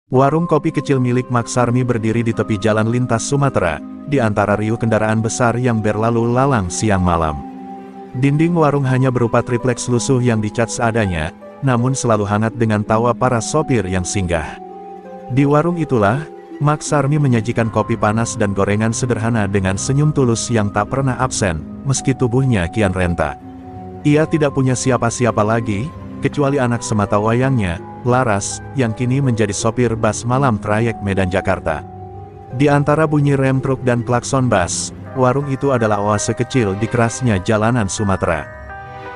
Warung kopi kecil milik Mak Sarmi berdiri di tepi jalan lintas Sumatera, di antara riuh kendaraan besar yang berlalu lalang siang malam. Dinding warung hanya berupa tripleks lusuh yang dicat seadanya, namun selalu hangat dengan tawa para sopir yang singgah. Di warung itulah, Mak Sarmi menyajikan kopi panas dan gorengan sederhana dengan senyum tulus yang tak pernah absen, meski tubuhnya kian renta. Ia tidak punya siapa-siapa lagi, kecuali anak semata wayangnya, Laras, yang kini menjadi sopir bas malam trayek Medan-Jakarta. Di antara bunyi rem truk dan klakson bas, warung itu adalah oase kecil di kerasnya jalanan Sumatera.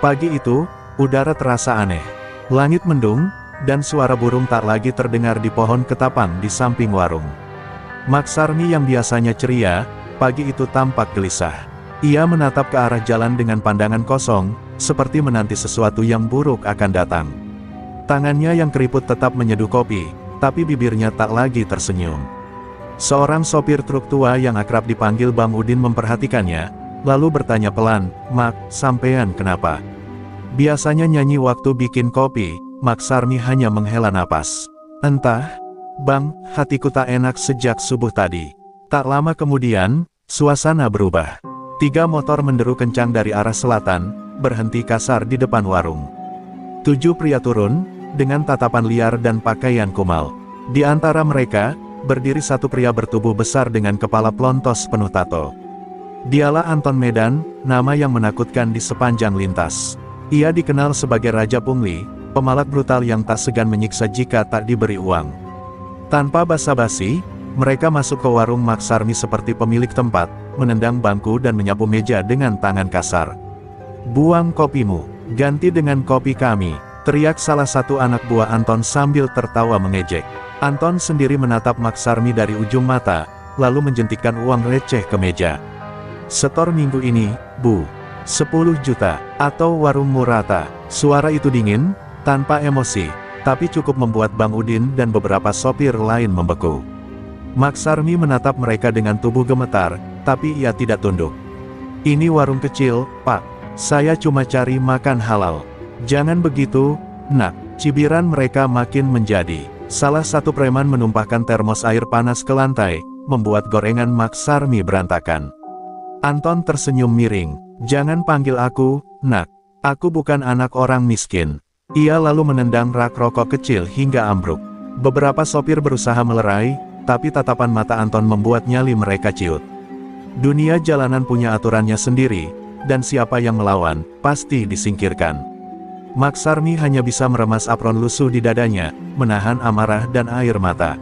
Pagi itu, udara terasa aneh. Langit mendung, dan suara burung tak lagi terdengar di pohon ketapang di samping warung. Mak Sarmi yang biasanya ceria, pagi itu tampak gelisah. Ia menatap ke arah jalan dengan pandangan kosong, seperti menanti sesuatu yang buruk akan datang. Tangannya yang keriput tetap menyeduh kopi, tapi bibirnya tak lagi tersenyum. Seorang sopir truk tua yang akrab dipanggil Bang Udin memperhatikannya, lalu bertanya pelan, "Mak, sampean kenapa?" Biasanya nyanyi waktu bikin kopi, Mak Sarmi hanya menghela napas. "Entah, Bang, hatiku tak enak sejak subuh tadi." Tak lama kemudian, suasana berubah. 3 motor menderu kencang dari arah selatan, berhenti kasar di depan warung. 7 pria turun, dengan tatapan liar dan pakaian kumal. Di antara mereka, berdiri satu pria bertubuh besar dengan kepala plontos penuh tato. Dialah Anton Medan, nama yang menakutkan di sepanjang lintas. Ia dikenal sebagai Raja Pungli, pemalak brutal yang tak segan menyiksa jika tak diberi uang. Tanpa basa-basi, mereka masuk ke warung Mak Sarmi seperti pemilik tempat, menendang bangku dan menyapu meja dengan tangan kasar. "Buang kopimu, ganti dengan kopi kami," teriak salah satu anak buah Anton sambil tertawa mengejek. Anton sendiri menatap Mak Sarmi dari ujung mata, lalu menjentikkan uang receh ke meja. "Setor minggu ini, Bu. 10 juta, atau warungmu rata." Suara itu dingin, tanpa emosi, tapi cukup membuat Bang Udin dan beberapa sopir lain membeku. Mak Sarmi menatap mereka dengan tubuh gemetar, tapi ia tidak tunduk. "Ini warung kecil, Pak. Saya cuma cari makan halal." "Jangan begitu, Nak," cibiran mereka makin menjadi. Salah satu preman menumpahkan termos air panas ke lantai, membuat gorengan Mak Sarmi berantakan. Anton tersenyum miring. "Jangan panggil aku, Nak. Aku bukan anak orang miskin." Ia lalu menendang rak rokok kecil hingga ambruk. Beberapa sopir berusaha melerai, tapi tatapan mata Anton membuat nyali mereka ciut. Dunia jalanan punya aturannya sendiri, dan siapa yang melawan, pasti disingkirkan. Mak Sarmi hanya bisa meremas apron lusuh di dadanya, menahan amarah dan air mata.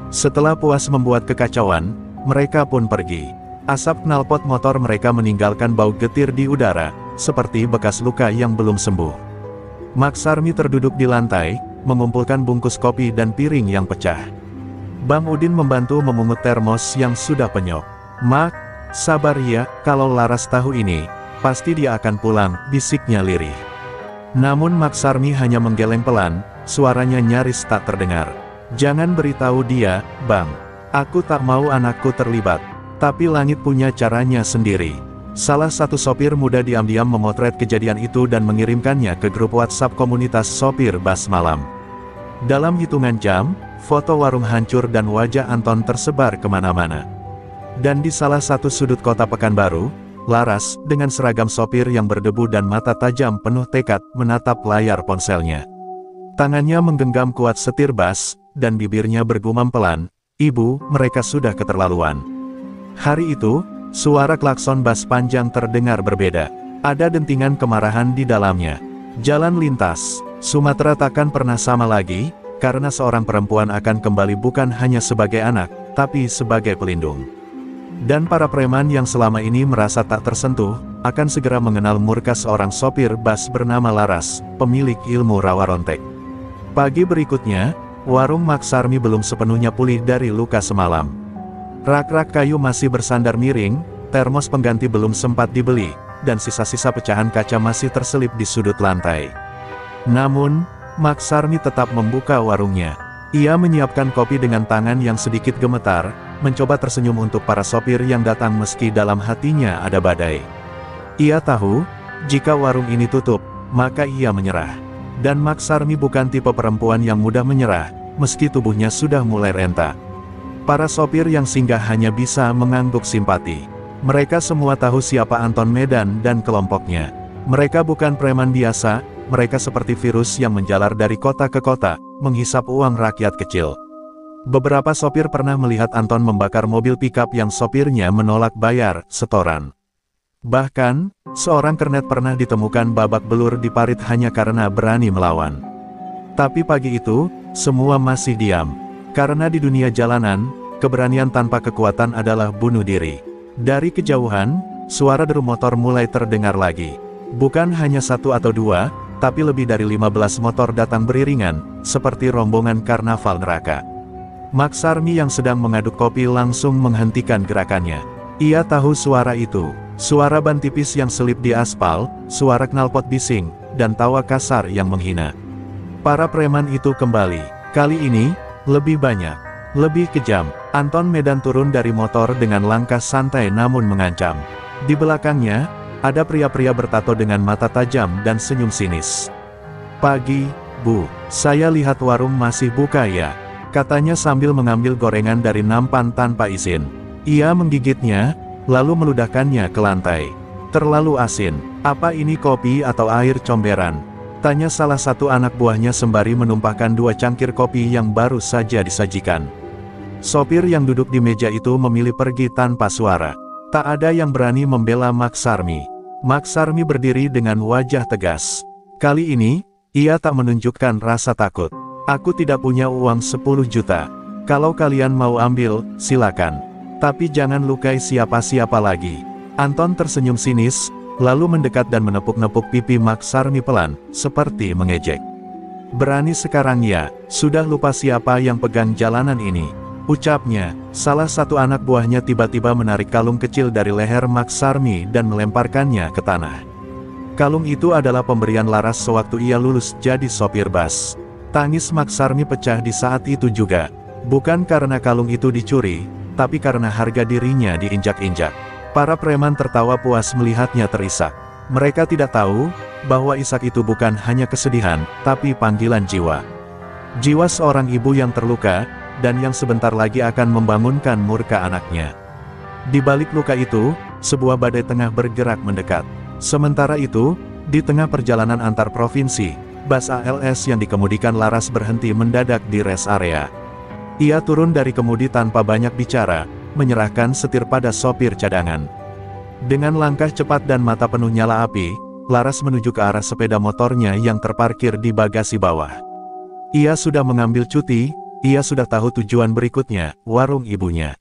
Setelah puas membuat kekacauan, mereka pun pergi. Asap knalpot motor mereka meninggalkan bau getir di udara, seperti bekas luka yang belum sembuh. Mak Sarmi terduduk di lantai, mengumpulkan bungkus kopi dan piring yang pecah. Bang Udin membantu memungut termos yang sudah penyok. "Mak, sabar ya, kalau Laras tahu ini, pasti dia akan pulang," bisiknya lirih. Namun Mak Sarmi hanya menggeleng pelan, suaranya nyaris tak terdengar. "Jangan beritahu dia, Bang. Aku tak mau anakku terlibat. Tapi langit punya caranya sendiri." Salah satu sopir muda diam-diam memotret kejadian itu dan mengirimkannya ke grup WhatsApp komunitas sopir bas malam. Dalam hitungan jam, foto warung hancur dan wajah Anton tersebar kemana-mana. Dan di salah satu sudut kota Pekanbaru, Laras, dengan seragam sopir yang berdebu dan mata tajam penuh tekad, menatap layar ponselnya. Tangannya menggenggam kuat setir bas, dan bibirnya bergumam pelan, "Ibu, mereka sudah keterlaluan." Hari itu, suara klakson bas panjang terdengar berbeda. Ada dentingan kemarahan di dalamnya. Jalan lintas, Sumatera takkan pernah sama lagi, karena seorang perempuan akan kembali bukan hanya sebagai anak, tapi sebagai pelindung. Dan para preman yang selama ini merasa tak tersentuh, akan segera mengenal murka seorang sopir bas bernama Laras, pemilik ilmu rawa rontek. Pagi berikutnya, warung Mak Sarmi belum sepenuhnya pulih dari luka semalam. Rak-rak kayu masih bersandar miring, termos pengganti belum sempat dibeli, dan sisa-sisa pecahan kaca masih terselip di sudut lantai. Namun, Mak Sarmi tetap membuka warungnya. Ia menyiapkan kopi dengan tangan yang sedikit gemetar, mencoba tersenyum untuk para sopir yang datang meski dalam hatinya ada badai. Ia tahu, jika warung ini tutup, maka ia menyerah. Dan Mak Sarmi bukan tipe perempuan yang mudah menyerah, meski tubuhnya sudah mulai renta. Para sopir yang singgah hanya bisa mengangguk simpati. Mereka semua tahu siapa Anton Medan dan kelompoknya. Mereka bukan preman biasa, mereka seperti virus yang menjalar dari kota ke kota, menghisap uang rakyat kecil. Beberapa sopir pernah melihat Anton membakar mobil pickup yang sopirnya menolak bayar setoran. Bahkan, seorang kernet pernah ditemukan babak belur di parit hanya karena berani melawan. Tapi pagi itu, semua masih diam. Karena di dunia jalanan, keberanian tanpa kekuatan adalah bunuh diri. Dari kejauhan, suara deru motor mulai terdengar lagi. Bukan hanya satu atau dua, tapi lebih dari 15 motor datang beriringan, seperti rombongan karnaval neraka. Maksarmi yang sedang mengaduk kopi langsung menghentikan gerakannya. Ia tahu suara itu. Suara ban tipis yang selip di aspal, suara knalpot bising, dan tawa kasar yang menghina. Para preman itu kembali. Kali ini, lebih banyak, lebih kejam. Anton Medan turun dari motor dengan langkah santai namun mengancam. Di belakangnya, ada pria-pria bertato dengan mata tajam dan senyum sinis. "Pagi, Bu. Saya lihat warung masih buka ya?" katanya sambil mengambil gorengan dari nampan tanpa izin. Ia menggigitnya, lalu meludahkannya ke lantai. "Terlalu asin. Apa ini kopi atau air comberan?" tanya salah satu anak buahnya sembari menumpahkan 2 cangkir kopi yang baru saja disajikan. Sopir yang duduk di meja itu memilih pergi tanpa suara. Tak ada yang berani membela Maksarmi. Maksarmi berdiri dengan wajah tegas. Kali ini, ia tak menunjukkan rasa takut. "Aku tidak punya uang 10 juta. Kalau kalian mau ambil, silakan. Tapi jangan lukai siapa-siapa lagi." Anton tersenyum sinis, lalu mendekat dan menepuk-nepuk pipi Maksarmi pelan, seperti mengejek. "Berani sekarang ya, sudah lupa siapa yang pegang jalanan ini," ucapnya. Salah satu anak buahnya tiba-tiba menarik kalung kecil dari leher Maksarmi dan melemparkannya ke tanah. Kalung itu adalah pemberian Laras sewaktu ia lulus jadi sopir bus. Tangis Maksarmi pecah di saat itu juga. Bukan karena kalung itu dicuri, tapi karena harga dirinya diinjak-injak. Para preman tertawa puas melihatnya terisak. Mereka tidak tahu, bahwa isak itu bukan hanya kesedihan, tapi panggilan jiwa. Jiwa seorang ibu yang terluka, dan yang sebentar lagi akan membangunkan murka anaknya. Di balik luka itu, sebuah badai tengah bergerak mendekat. Sementara itu, di tengah perjalanan antar provinsi, bus ALS yang dikemudikan Laras berhenti mendadak di rest area. Ia turun dari kemudi tanpa banyak bicara, menyerahkan setir pada sopir cadangan. Dengan langkah cepat dan mata penuh nyala api, Laras menuju ke arah sepeda motornya yang terparkir di bagasi bawah. Ia sudah mengambil cuti, ia sudah tahu tujuan berikutnya, warung ibunya.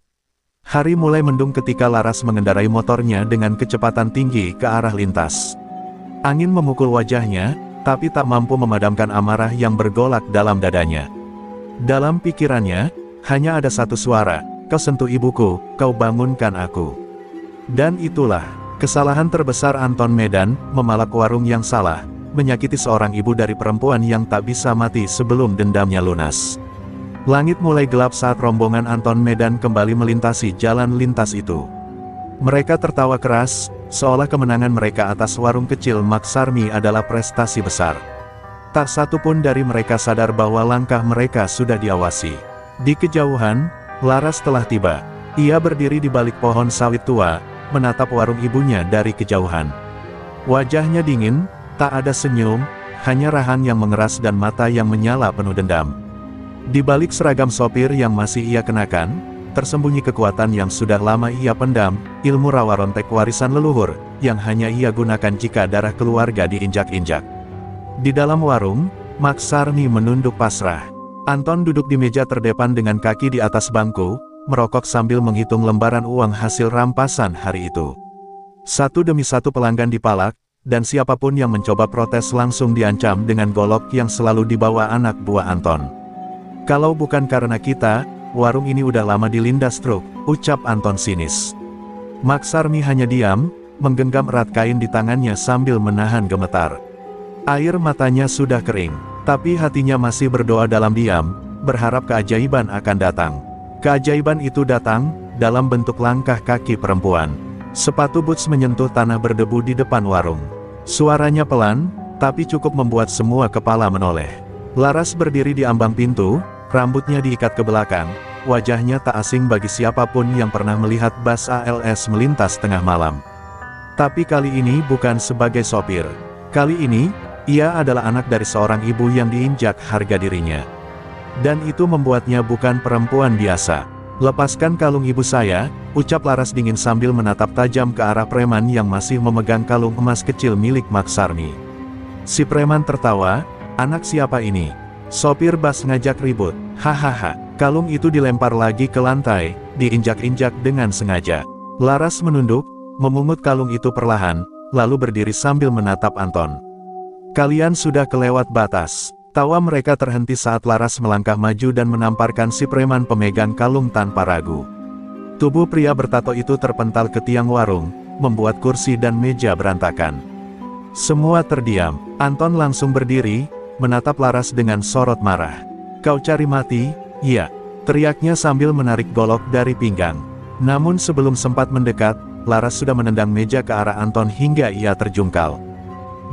Hari mulai mendung ketika Laras mengendarai motornya dengan kecepatan tinggi ke arah lintas. Angin memukul wajahnya, tapi tak mampu memadamkan amarah yang bergolak dalam dadanya. Dalam pikirannya, hanya ada satu suara, "Kau sentuh ibuku, kau bangunkan aku." Dan itulah, kesalahan terbesar Anton Medan, memalak warung yang salah, menyakiti seorang ibu dari perempuan yang tak bisa mati sebelum dendamnya lunas. Langit mulai gelap saat rombongan Anton Medan kembali melintasi jalan lintas itu. Mereka tertawa keras, seolah kemenangan mereka atas warung kecil Maksarmi adalah prestasi besar. Tak satu pun dari mereka sadar bahwa langkah mereka sudah diawasi. Di kejauhan, Laras telah tiba. Ia berdiri di balik pohon sawit tua, menatap warung ibunya dari kejauhan. Wajahnya dingin, tak ada senyum, hanya rahan yang mengeras dan mata yang menyala penuh dendam. Di balik seragam sopir yang masih ia kenakan, tersembunyi kekuatan yang sudah lama ia pendam, ilmu rawa rontek warisan leluhur, yang hanya ia gunakan jika darah keluarga diinjak-injak. Di dalam warung, Maksarmi menunduk pasrah. Anton duduk di meja terdepan dengan kaki di atas bangku, merokok sambil menghitung lembaran uang hasil rampasan hari itu. Satu demi satu pelanggan dipalak, dan siapapun yang mencoba protes langsung diancam dengan golok yang selalu dibawa anak buah Anton. "Kalau bukan karena kita, warung ini udah lama dilindas truk," ucap Anton sinis. Maksarmi hanya diam, menggenggam erat kain di tangannya sambil menahan gemetar. Air matanya sudah kering, tapi hatinya masih berdoa dalam diam, berharap keajaiban akan datang. Keajaiban itu datang, dalam bentuk langkah kaki perempuan. Sepatu boots menyentuh tanah berdebu di depan warung. Suaranya pelan, tapi cukup membuat semua kepala menoleh. Laras berdiri di ambang pintu, rambutnya diikat ke belakang, wajahnya tak asing bagi siapapun yang pernah melihat bus ALS melintas tengah malam. Tapi kali ini bukan sebagai sopir. Kali ini, ia adalah anak dari seorang ibu yang diinjak harga dirinya. Dan itu membuatnya bukan perempuan biasa. "Lepaskan kalung ibu saya," ucap Laras dingin sambil menatap tajam ke arah preman yang masih memegang kalung emas kecil milik Maksarmi. Si preman tertawa, "Anak siapa ini? Sopir bus ngajak ribut. Hahaha." Kalung itu dilempar lagi ke lantai, diinjak-injak dengan sengaja. Laras menunduk, memungut kalung itu perlahan, lalu berdiri sambil menatap Anton. "Kalian sudah kelewat batas." Tawa mereka terhenti saat Laras melangkah maju dan menamparkan si preman pemegang kalung tanpa ragu. Tubuh pria bertato itu terpental ke tiang warung, membuat kursi dan meja berantakan. Semua terdiam. Anton langsung berdiri, menatap Laras dengan sorot marah. "Kau cari mati?" "Iya," teriaknya sambil menarik golok dari pinggang. Namun sebelum sempat mendekat, Laras sudah menendang meja ke arah Anton hingga ia terjungkal.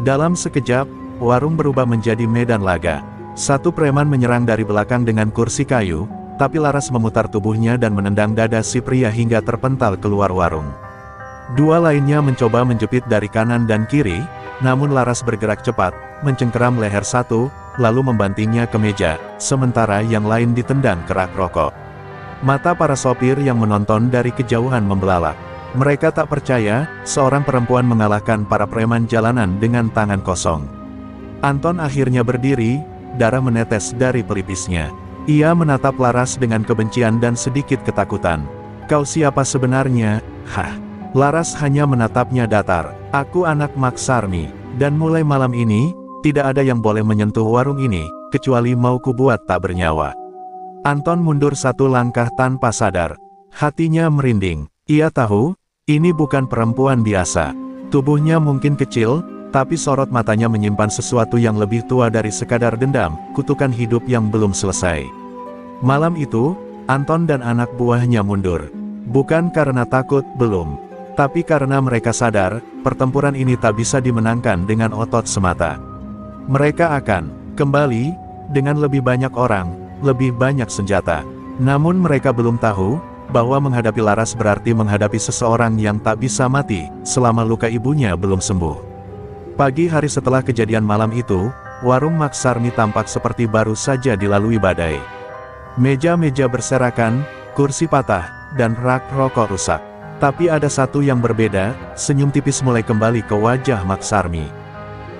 Dalam sekejap, warung berubah menjadi medan laga. Satu preman menyerang dari belakang dengan kursi kayu, tapi Laras memutar tubuhnya dan menendang dada si pria hingga terpental keluar warung. Dua lainnya mencoba menjepit dari kanan dan kiri, namun Laras bergerak cepat, mencengkeram leher satu, lalu membantingnya ke meja, sementara yang lain ditendang kerak rokok. Mata para sopir yang menonton dari kejauhan membelalak. Mereka tak percaya, seorang perempuan mengalahkan para preman jalanan dengan tangan kosong. Anton akhirnya berdiri, darah menetes dari pelipisnya. Ia menatap Laras dengan kebencian dan sedikit ketakutan. "Kau siapa sebenarnya?" "Hah?" Laras hanya menatapnya datar. "Aku anak Maksarmi, dan mulai malam ini, tidak ada yang boleh menyentuh warung ini, kecuali mau kubuat tak bernyawa." Anton mundur satu langkah tanpa sadar. Hatinya merinding. Ia tahu, ini bukan perempuan biasa. Tubuhnya mungkin kecil, tapi sorot matanya menyimpan sesuatu yang lebih tua dari sekadar dendam, kutukan hidup yang belum selesai. Malam itu, Anton dan anak buahnya mundur. Bukan karena takut, belum. Tapi karena mereka sadar, pertempuran ini tak bisa dimenangkan dengan otot semata. Mereka akan kembali, dengan lebih banyak orang, lebih banyak senjata. Namun mereka belum tahu, bahwa menghadapi Laras berarti menghadapi seseorang yang tak bisa mati, selama luka ibunya belum sembuh. Pagi hari setelah kejadian malam itu, warung Maksarmi tampak seperti baru saja dilalui badai. Meja-meja berserakan, kursi patah, dan rak rokok rusak. Tapi ada satu yang berbeda, senyum tipis mulai kembali ke wajah Maksarmi.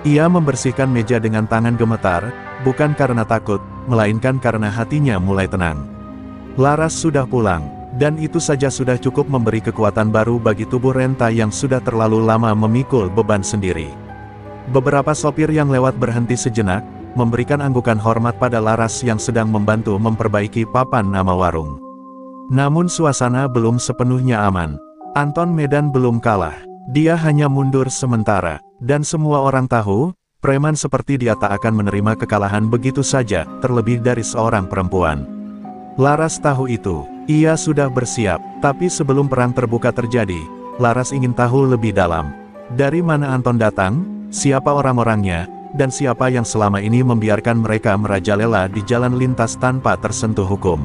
Ia membersihkan meja dengan tangan gemetar, bukan karena takut, melainkan karena hatinya mulai tenang. Laras sudah pulang, dan itu saja sudah cukup memberi kekuatan baru bagi tubuh Renta yang sudah terlalu lama memikul beban sendiri. Beberapa sopir yang lewat berhenti sejenak, memberikan anggukan hormat pada Laras yang sedang membantu memperbaiki papan nama warung. Namun suasana belum sepenuhnya aman. Anton Medan belum kalah. Dia hanya mundur sementara. Dan semua orang tahu, preman seperti dia tak akan menerima kekalahan begitu saja, terlebih dari seorang perempuan. Laras tahu itu. Ia sudah bersiap. Tapi sebelum perang terbuka terjadi, Laras ingin tahu lebih dalam. Dari mana Anton datang? Siapa orang-orangnya, dan siapa yang selama ini membiarkan mereka merajalela di jalan lintas tanpa tersentuh hukum.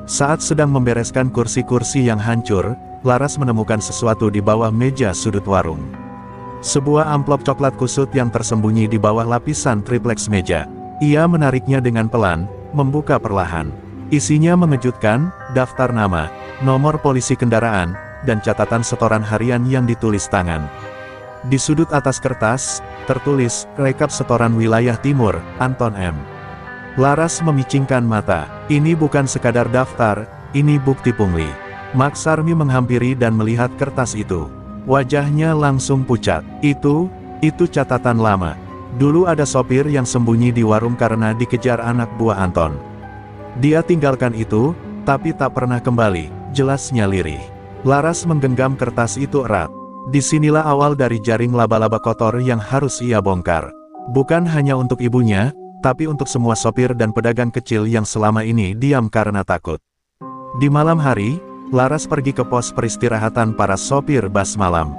Saat sedang membereskan kursi-kursi yang hancur, Laras menemukan sesuatu di bawah meja sudut warung. Sebuah amplop coklat kusut yang tersembunyi di bawah lapisan triplex meja. Ia menariknya dengan pelan, membuka perlahan. Isinya mengejutkan, daftar nama, nomor polisi kendaraan, dan catatan setoran harian yang ditulis tangan. Di sudut atas kertas, tertulis, rekap setoran wilayah timur, Anton M. Laras memicingkan mata. Ini bukan sekadar daftar, ini bukti pungli. Maksarmi menghampiri dan melihat kertas itu. Wajahnya langsung pucat. Itu catatan lama. Dulu ada sopir yang sembunyi di warung karena dikejar anak buah Anton. Dia tinggalkan itu, tapi tak pernah kembali, jelasnya lirih. Laras menggenggam kertas itu erat. Disinilah awal dari jaring laba-laba kotor yang harus ia bongkar. Bukan hanya untuk ibunya, tapi untuk semua sopir dan pedagang kecil yang selama ini diam karena takut. Di malam hari, Laras pergi ke pos peristirahatan para sopir bus malam.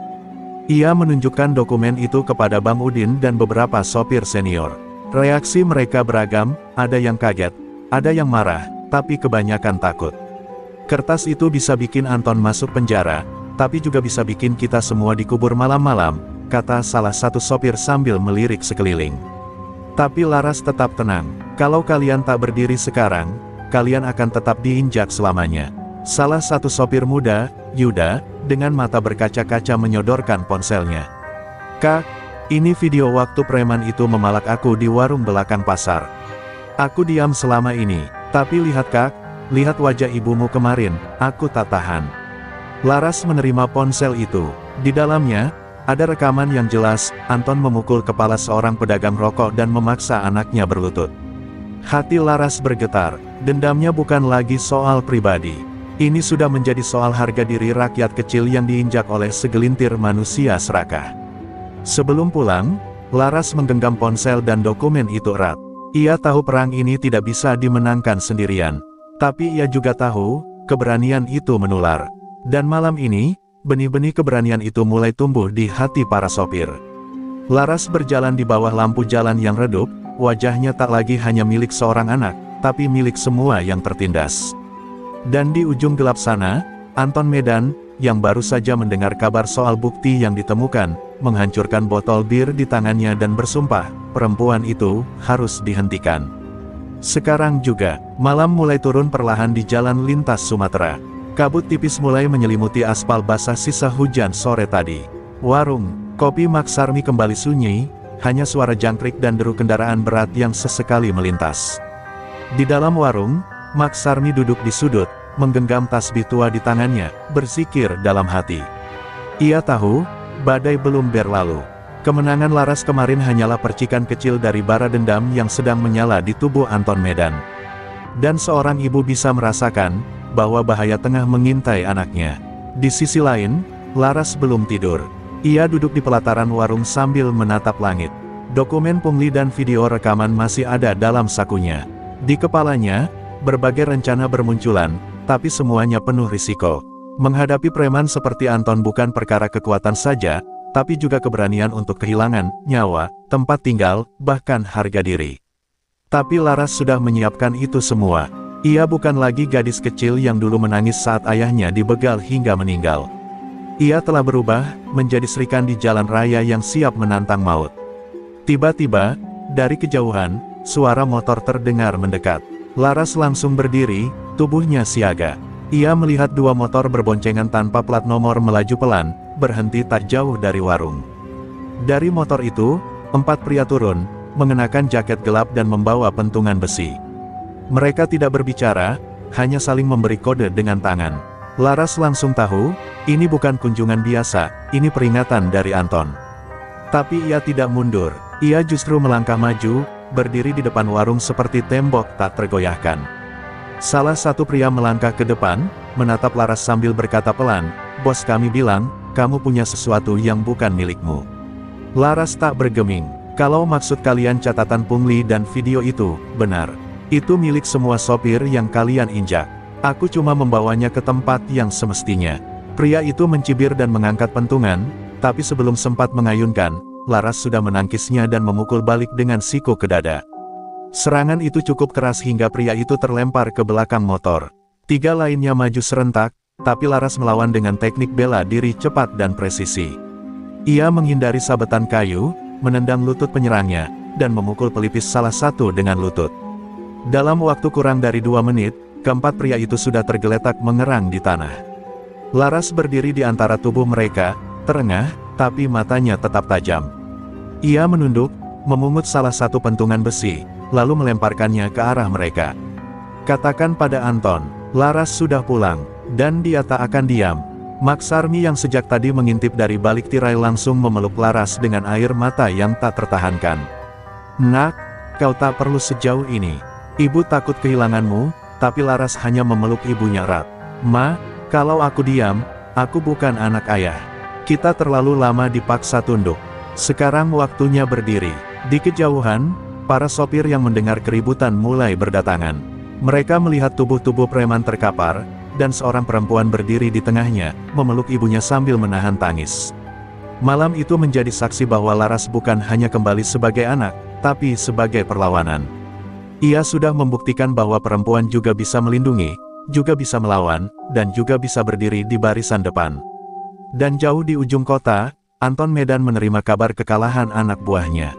Ia menunjukkan dokumen itu kepada Bang Udin dan beberapa sopir senior. Reaksi mereka beragam, ada yang kaget, Ada yang marah, tapi kebanyakan takut. Kertas itu bisa bikin Anton masuk penjara, tapi juga bisa bikin kita semua dikubur malam-malam, kata salah satu sopir sambil melirik sekeliling. Tapi Laras tetap tenang. Kalau kalian tak berdiri sekarang, kalian akan tetap diinjak selamanya. Salah satu sopir muda, Yuda, dengan mata berkaca-kaca menyodorkan ponselnya. Kak, ini video waktu preman itu memalak aku di warung belakang pasar. Aku diam selama ini, tapi lihat Kak, lihat wajah ibumu kemarin, aku tak tahan. Laras menerima ponsel itu. Di dalamnya, ada rekaman yang jelas, Anton memukul kepala seorang pedagang rokok dan memaksa anaknya berlutut. Hati Laras bergetar, dendamnya bukan lagi soal pribadi. Ini sudah menjadi soal harga diri rakyat kecil yang diinjak oleh segelintir manusia serakah. Sebelum pulang, Laras menggenggam ponsel dan dokumen itu erat. Ia tahu perang ini tidak bisa dimenangkan sendirian. Tapi ia juga tahu, keberanian itu menular. Dan malam ini, benih-benih keberanian itu mulai tumbuh di hati para sopir. Laras berjalan di bawah lampu jalan yang redup, wajahnya tak lagi hanya milik seorang anak, tapi milik semua yang tertindas. Dan di ujung gelap sana, Anton Medan, yang baru saja mendengar kabar soal bukti yang ditemukan, menghancurkan botol bir di tangannya dan bersumpah, perempuan itu harus dihentikan. Sekarang juga, malam mulai turun perlahan di jalan lintas Sumatera. Kabut tipis mulai menyelimuti aspal basah sisa hujan sore tadi. Warung kopi Maksarmi kembali sunyi, hanya suara jangkrik dan deru kendaraan berat yang sesekali melintas. Di dalam warung, Maksarmi duduk di sudut, menggenggam tasbih tua di tangannya, berzikir dalam hati. Ia tahu, badai belum berlalu. Kemenangan Laras kemarin hanyalah percikan kecil dari bara dendam yang sedang menyala di tubuh Anton Medan. Dan seorang ibu bisa merasakan bahwa bahaya tengah mengintai anaknya. Di sisi lain, Laras belum tidur. Ia duduk di pelataran warung sambil menatap langit. Dokumen pungli dan video rekaman masih ada dalam sakunya. Di kepalanya, berbagai rencana bermunculan, tapi semuanya penuh risiko. Menghadapi preman seperti Anton bukan perkara kekuatan saja, tapi juga keberanian untuk kehilangan nyawa, tempat tinggal, bahkan harga diri. Tapi Laras sudah menyiapkan itu semua. Ia bukan lagi gadis kecil yang dulu menangis saat ayahnya dibegal hingga meninggal. Ia telah berubah, menjadi Srikan di jalan raya yang siap menantang maut. Tiba-tiba, dari kejauhan, suara motor terdengar mendekat. Laras langsung berdiri, tubuhnya siaga. Ia melihat dua motor berboncengan tanpa plat nomor melaju pelan, berhenti tak jauh dari warung. Dari motor itu, 4 pria turun, mengenakan jaket gelap dan membawa pentungan besi. Mereka tidak berbicara, hanya saling memberi kode dengan tangan. Laras langsung tahu, ini bukan kunjungan biasa, ini peringatan dari Anton. Tapi ia tidak mundur, ia justru melangkah maju, berdiri di depan warung seperti tembok tak tergoyahkan. Salah satu pria melangkah ke depan, menatap Laras sambil berkata pelan, "Bos kami bilang, kamu punya sesuatu yang bukan milikmu." Laras tak bergeming. Kalau maksud kalian catatan pungli dan video itu, benar. Itu milik semua sopir yang kalian injak. Aku cuma membawanya ke tempat yang semestinya. Pria itu mencibir dan mengangkat pentungan, tapi sebelum sempat mengayunkan, Laras sudah menangkisnya dan memukul balik dengan siku ke dada. Serangan itu cukup keras hingga pria itu terlempar ke belakang motor. 3 lainnya maju serentak, tapi Laras melawan dengan teknik bela diri cepat dan presisi. Ia menghindari sabetan kayu, menendang lutut penyerangnya, dan memukul pelipis salah satu dengan lutut. Dalam waktu kurang dari 2 menit, keempat pria itu sudah tergeletak mengerang di tanah. Laras berdiri di antara tubuh mereka, terengah, tapi matanya tetap tajam. Ia menunduk, memungut salah satu pentungan besi, lalu melemparkannya ke arah mereka. Katakan pada Anton, Laras sudah pulang, dan dia tak akan diam. Maksarmi yang sejak tadi mengintip dari balik tirai langsung memeluk Laras dengan air mata yang tak tertahankan. "Nak, kau tak perlu sejauh ini. Ibu takut kehilanganmu," tapi Laras hanya memeluk ibunya erat. "Ma, kalau aku diam, aku bukan anak ayah. Kita terlalu lama dipaksa tunduk. Sekarang waktunya berdiri." Di kejauhan, para sopir yang mendengar keributan mulai berdatangan. Mereka melihat tubuh-tubuh preman terkapar, dan seorang perempuan berdiri di tengahnya, memeluk ibunya sambil menahan tangis. Malam itu menjadi saksi bahwa Laras bukan hanya kembali sebagai anak, tapi sebagai perlawanan. Ia sudah membuktikan bahwa perempuan juga bisa melindungi, juga bisa melawan, dan juga bisa berdiri di barisan depan. Dan jauh di ujung kota, Anton Medan menerima kabar kekalahan anak buahnya.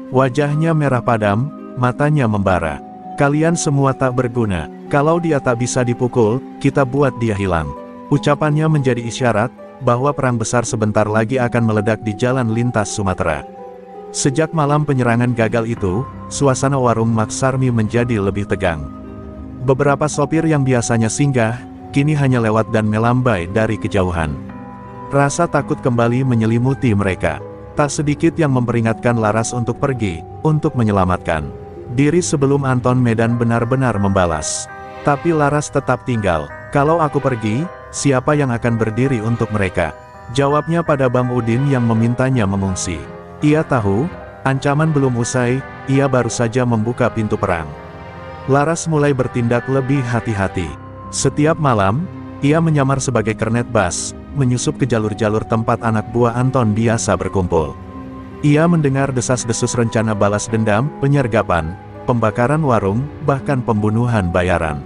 Wajahnya merah padam, matanya membara. Kalian semua tak berguna, kalau dia tak bisa dipukul, kita buat dia hilang. Ucapannya menjadi isyarat, bahwa perang besar sebentar lagi akan meledak di jalan lintas Sumatera. Sejak malam penyerangan gagal itu, suasana warung Maksarmi menjadi lebih tegang. Beberapa sopir yang biasanya singgah, kini hanya lewat dan melambai dari kejauhan. Rasa takut kembali menyelimuti mereka. Tak sedikit yang memperingatkan Laras untuk pergi, untuk menyelamatkan diri sebelum Anton Medan benar-benar membalas. Tapi Laras tetap tinggal. Kalau aku pergi, siapa yang akan berdiri untuk mereka? Jawabnya pada Bang Udin yang memintanya mengungsi. Ia tahu, ancaman belum usai, ia baru saja membuka pintu perang. Laras mulai bertindak lebih hati-hati. Setiap malam, ia menyamar sebagai kernet bas, menyusup ke jalur-jalur tempat anak buah Anton biasa berkumpul. Ia mendengar desas-desus rencana balas dendam, penyergapan, pembakaran warung, bahkan pembunuhan bayaran.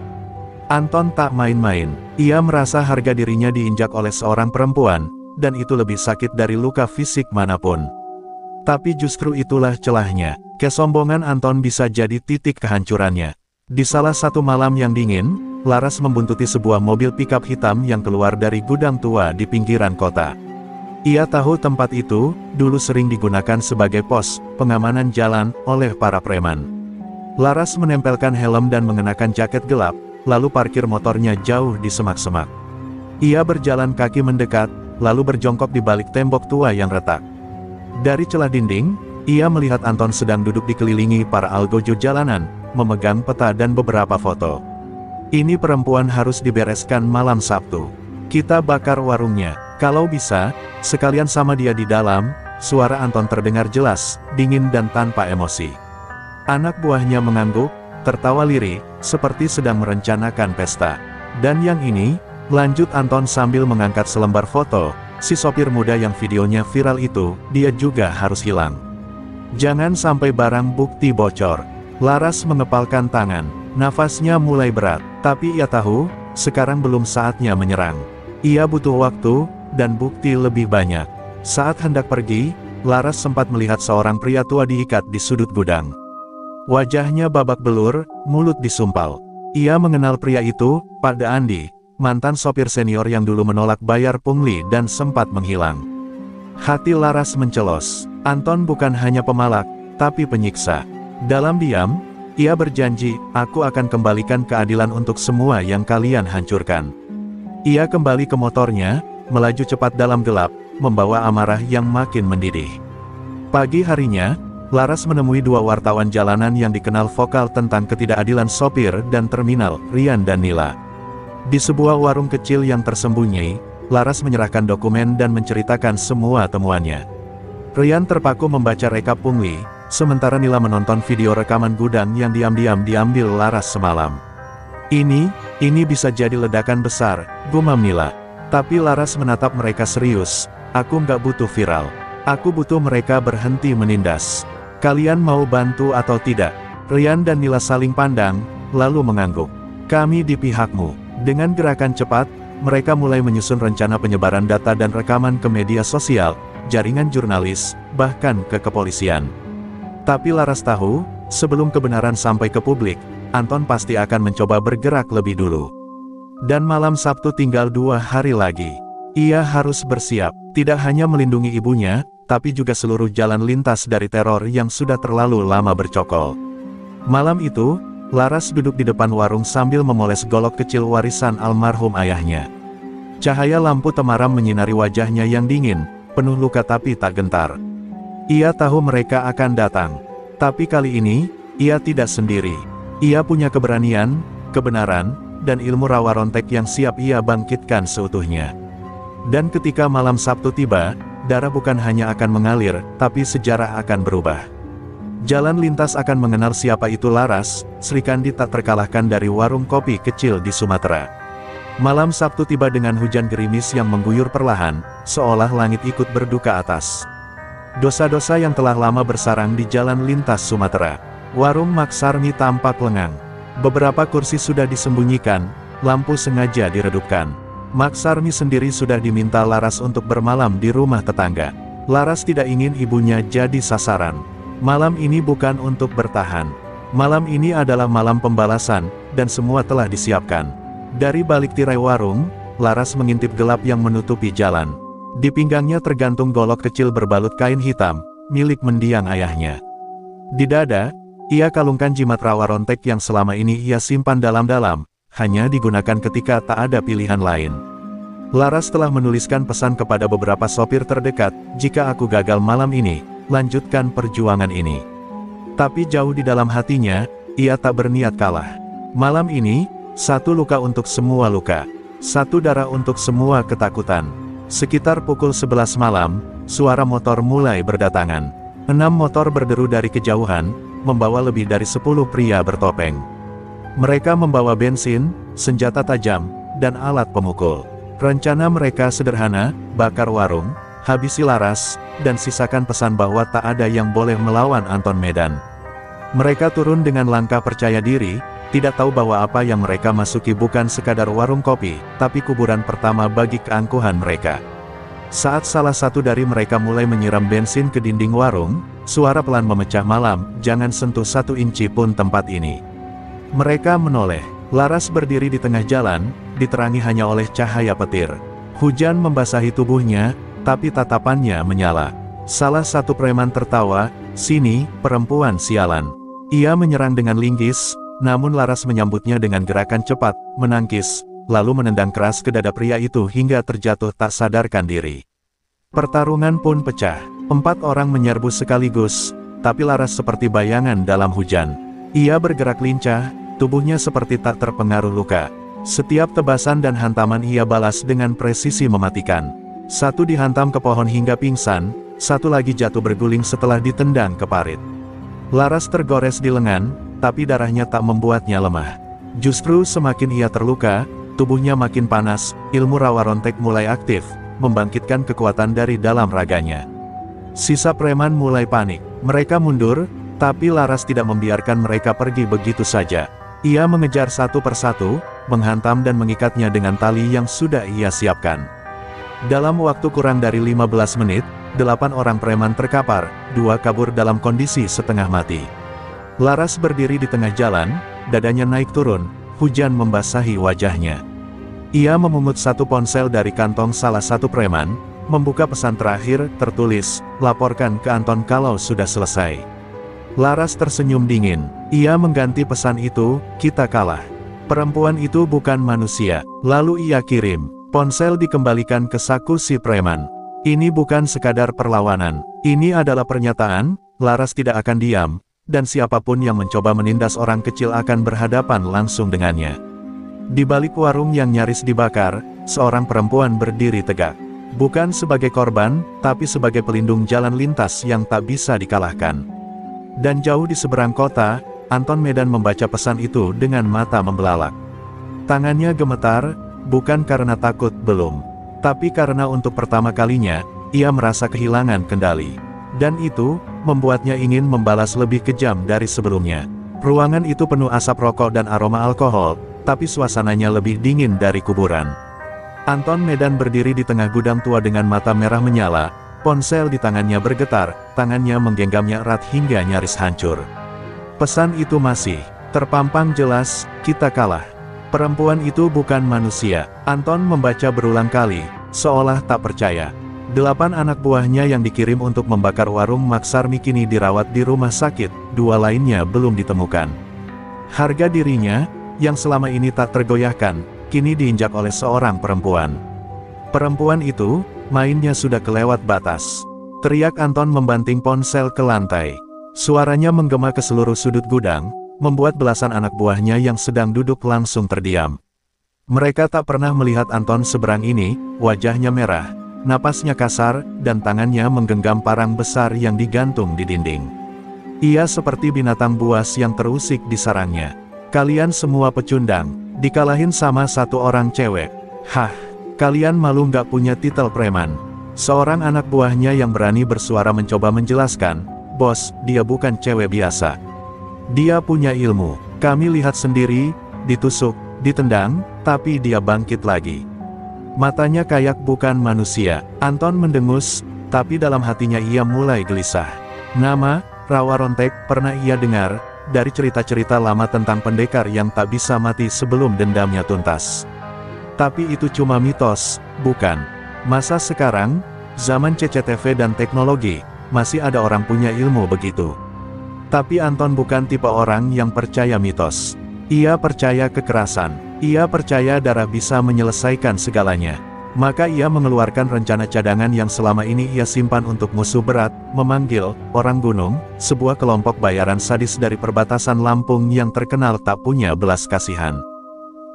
Anton tak main-main, ia merasa harga dirinya diinjak oleh seorang perempuan, dan itu lebih sakit dari luka fisik manapun. Tapi justru itulah celahnya, kesombongan Anton bisa jadi titik kehancurannya. Di salah satu malam yang dingin, Laras membuntuti sebuah mobil pikap hitam yang keluar dari gudang tua di pinggiran kota. Ia tahu tempat itu, dulu sering digunakan sebagai pos pengamanan jalan oleh para preman. Laras menempelkan helm dan mengenakan jaket gelap, lalu parkir motornya jauh di semak-semak. Ia berjalan kaki mendekat, lalu berjongkok di balik tembok tua yang retak. Dari celah dinding, ia melihat Anton sedang duduk dikelilingi para algojo jalanan, memegang peta dan beberapa foto. Ini perempuan harus dibereskan malam Sabtu. Kita bakar warungnya, kalau bisa, sekalian sama dia di dalam. Suara Anton terdengar jelas, dingin dan tanpa emosi. Anak buahnya mengangguk, tertawa lirih, seperti sedang merencanakan pesta. Dan yang ini, lanjut Anton sambil mengangkat selembar foto. Si sopir muda yang videonya viral itu, dia juga harus hilang. Jangan sampai barang bukti bocor. Laras mengepalkan tangan, nafasnya mulai berat, tapi ia tahu, sekarang belum saatnya menyerang. Ia butuh waktu, dan bukti lebih banyak. Saat hendak pergi, Laras sempat melihat seorang pria tua diikat di sudut gudang. Wajahnya babak belur, mulut disumpal. Ia mengenal pria itu, Pak Andi, mantan sopir senior yang dulu menolak bayar pungli dan sempat menghilang. Hati Laras mencelos. Anton bukan hanya pemalak, tapi penyiksa. Dalam diam, ia berjanji, aku akan kembalikan keadilan untuk semua yang kalian hancurkan. Ia kembali ke motornya, melaju cepat dalam gelap, membawa amarah yang makin mendidih. Pagi harinya, Laras menemui dua wartawan jalanan yang dikenal vokal tentang ketidakadilan sopir dan terminal, Rian dan Nila. Di sebuah warung kecil yang tersembunyi, Laras menyerahkan dokumen dan menceritakan semua temuannya. Rian terpaku membaca rekap pungli, sementara Nila menonton video rekaman gudang yang diam-diam diambil Laras semalam. Ini bisa jadi ledakan besar, gumam Nila. Tapi Laras menatap mereka serius, aku nggak butuh viral. Aku butuh mereka berhenti menindas. Kalian mau bantu atau tidak? Rian dan Nila saling pandang, lalu mengangguk. Kami di pihakmu. Dengan gerakan cepat, mereka mulai menyusun rencana penyebaran data dan rekaman ke media sosial, jaringan jurnalis, bahkan ke kepolisian. Tapi Laras tahu, sebelum kebenaran sampai ke publik, Anton pasti akan mencoba bergerak lebih dulu. Dan malam Sabtu tinggal 2 hari lagi. Ia harus bersiap, tidak hanya melindungi ibunya, tapi juga seluruh jalan lintas dari teror yang sudah terlalu lama bercokol. Malam itu, Laras duduk di depan warung sambil memoles golok kecil warisan almarhum ayahnya. Cahaya lampu temaram menyinari wajahnya yang dingin, penuh luka tapi tak gentar. Ia tahu mereka akan datang. Tapi kali ini, ia tidak sendiri. Ia punya keberanian, kebenaran, dan ilmu rawa rontek yang siap ia bangkitkan seutuhnya. Dan ketika malam Sabtu tiba, darah bukan hanya akan mengalir, tapi sejarah akan berubah. Jalan lintas akan mengenal siapa itu Laras, Srikandi tak terkalahkan dari warung kopi kecil di Sumatera. Malam Sabtu tiba dengan hujan gerimis yang mengguyur perlahan, seolah langit ikut berduka atas dosa-dosa yang telah lama bersarang di jalan lintas Sumatera. Warung Maksarmi tampak lengang. Beberapa kursi sudah disembunyikan, lampu sengaja diredupkan. Maksarmi sendiri sudah diminta Laras untuk bermalam di rumah tetangga. Laras tidak ingin ibunya jadi sasaran. Malam ini bukan untuk bertahan. Malam ini adalah malam pembalasan, dan semua telah disiapkan. Dari balik tirai warung, Laras mengintip gelap yang menutupi jalan. Di pinggangnya tergantung golok kecil berbalut kain hitam, milik mendiang ayahnya. Di dada, ia kalungkan jimat rawa rontek yang selama ini ia simpan dalam-dalam, hanya digunakan ketika tak ada pilihan lain. Laras telah menuliskan pesan kepada beberapa sopir terdekat, jika aku gagal malam ini, lanjutkan perjuangan ini. Tapi jauh di dalam hatinya, ia tak berniat kalah. Malam ini, satu luka untuk semua luka. Satu darah untuk semua ketakutan. Sekitar pukul 11 malam, suara motor mulai berdatangan. 6 motor berderu dari kejauhan, membawa lebih dari 10 pria bertopeng. Mereka membawa bensin, senjata tajam, dan alat pemukul. Rencana mereka sederhana, bakar warung, habisi Laras, dan sisakan pesan bahwa tak ada yang boleh melawan Anton Medan. Mereka turun dengan langkah percaya diri, tidak tahu bahwa apa yang mereka masuki bukan sekadar warung kopi, tapi kuburan pertama bagi keangkuhan mereka. Saat salah satu dari mereka mulai menyiram bensin ke dinding warung, suara pelan memecah malam, jangan sentuh 1 inci pun tempat ini. Mereka menoleh. Laras berdiri di tengah jalan, diterangi hanya oleh cahaya petir. Hujan membasahi tubuhnya, tapi tatapannya menyala. Salah satu preman tertawa, "Sini, perempuan sialan." Ia menyerang dengan linggis, namun Laras menyambutnya dengan gerakan cepat, menangkis, lalu menendang keras ke dada pria itu hingga terjatuh tak sadarkan diri. Pertarungan pun pecah. 4 orang menyerbu sekaligus, tapi Laras seperti bayangan dalam hujan. Ia bergerak lincah, tubuhnya seperti tak terpengaruh luka. Setiap tebasan dan hantaman ia balas dengan presisi mematikan. Satu dihantam ke pohon hingga pingsan, satu lagi jatuh berguling setelah ditendang ke parit. Laras tergores di lengan, tapi darahnya tak membuatnya lemah. Justru semakin ia terluka, tubuhnya makin panas, ilmu rawa rontek mulai aktif, membangkitkan kekuatan dari dalam raganya. Sisa preman mulai panik. Mereka mundur, tapi Laras tidak membiarkan mereka pergi begitu saja. Ia mengejar satu persatu, menghantam dan mengikatnya dengan tali yang sudah ia siapkan. Dalam waktu kurang dari 15 menit, 8 orang preman terkapar, 2 kabur dalam kondisi setengah mati. Laras berdiri di tengah jalan, dadanya naik turun, hujan membasahi wajahnya. Ia memungut 1 ponsel dari kantong salah satu preman, membuka pesan terakhir, tertulis, "Laporkan ke Anton kalau sudah selesai." Laras tersenyum dingin. Ia mengganti pesan itu, "Kita kalah. Perempuan itu bukan manusia." Lalu ia kirim. Ponsel dikembalikan ke saku si preman. Ini bukan sekadar perlawanan. Ini adalah pernyataan, Laras tidak akan diam, dan siapapun yang mencoba menindas orang kecil akan berhadapan langsung dengannya. Di balik warung yang nyaris dibakar, seorang perempuan berdiri tegak. Bukan sebagai korban, tapi sebagai pelindung jalan lintas yang tak bisa dikalahkan. Dan jauh di seberang kota, Anton Medan membaca pesan itu dengan mata membelalak. Tangannya gemetar, bukan karena takut belum, tapi karena untuk pertama kalinya, ia merasa kehilangan kendali. Dan itu, membuatnya ingin membalas lebih kejam dari sebelumnya. Ruangan itu penuh asap rokok dan aroma alkohol, tapi suasananya lebih dingin dari kuburan. Anton Medan berdiri di tengah gudang tua dengan mata merah menyala, ponsel di tangannya bergetar, tangannya menggenggamnya erat hingga nyaris hancur. Pesan itu masih terpampang jelas, "Kita kalah. Perempuan itu bukan manusia." Anton membaca berulang kali, seolah tak percaya. 8 anak buahnya yang dikirim untuk membakar warung Maksarmi kini dirawat di rumah sakit, 2 lainnya belum ditemukan. Harga dirinya, yang selama ini tak tergoyahkan, kini diinjak oleh seorang perempuan. Perempuan itu, mainnya sudah kelewat batas. Teriak Anton membanting ponsel ke lantai. Suaranya menggema ke seluruh sudut gudang, membuat belasan anak buahnya yang sedang duduk langsung terdiam. Mereka tak pernah melihat Anton seberang ini, wajahnya merah, napasnya kasar, dan tangannya menggenggam parang besar yang digantung di dinding. Ia seperti binatang buas yang terusik di sarangnya. "Kalian semua pecundang, dikalahin sama 1 orang cewek. Hah, kalian malu nggak punya titel preman?" Seorang anak buahnya yang berani bersuara mencoba menjelaskan, "Bos, dia bukan cewek biasa. Dia punya ilmu. Kami lihat sendiri, ditusuk, ditendang, tapi dia bangkit lagi. Matanya kayak bukan manusia. Anton mendengus, tapi dalam hatinya ia mulai gelisah. Nama Rawa Rontek pernah ia dengar dari cerita-cerita lama tentang pendekar yang tak bisa mati sebelum dendamnya tuntas. Tapi itu cuma mitos, bukan? Masa sekarang, zaman CCTV dan teknologi, masih ada orang punya ilmu begitu. Tapi Anton bukan tipe orang yang percaya mitos. Ia percaya kekerasan. Ia percaya darah bisa menyelesaikan segalanya. Maka ia mengeluarkan rencana cadangan yang selama ini ia simpan untuk musuh berat, memanggil orang gunung, sebuah kelompok bayaran sadis dari perbatasan Lampung yang terkenal tak punya belas kasihan.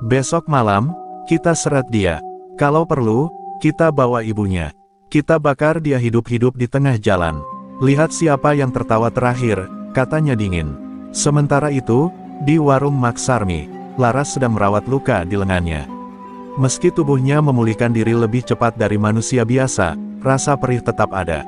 Besok malam, kita seret dia. Kalau perlu, kita bawa ibunya. Kita bakar dia hidup-hidup di tengah jalan. Lihat siapa yang tertawa terakhir, katanya dingin. Sementara itu, di warung Maksarmi, Laras sedang merawat luka di lengannya. Meski tubuhnya memulihkan diri lebih cepat dari manusia biasa, rasa perih tetap ada.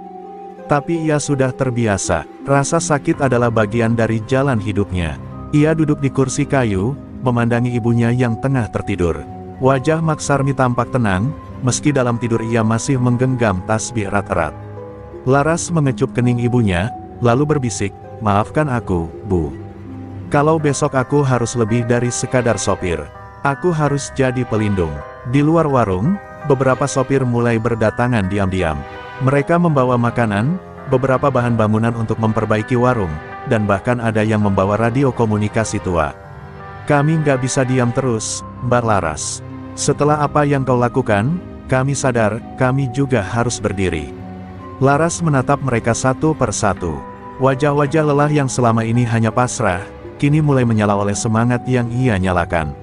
Tapi ia sudah terbiasa, rasa sakit adalah bagian dari jalan hidupnya. Ia duduk di kursi kayu, memandangi ibunya yang tengah tertidur. Wajah Maksarmi tampak tenang, meski dalam tidur ia masih menggenggam tasbih erat-erat. Laras mengecup kening ibunya, lalu berbisik, "Maafkan aku, Bu. Kalau besok aku harus lebih dari sekadar sopir. Aku harus jadi pelindung." Di luar warung, beberapa sopir mulai berdatangan diam-diam. Mereka membawa makanan, beberapa bahan bangunan untuk memperbaiki warung, dan bahkan ada yang membawa radio komunikasi tua. "Kami nggak bisa diam terus, Mbak Laras. Setelah apa yang kau lakukan, kami sadar, kami juga harus berdiri." Laras menatap mereka satu per satu. Wajah-wajah lelah yang selama ini hanya pasrah, kini mulai menyala oleh semangat yang ia nyalakan.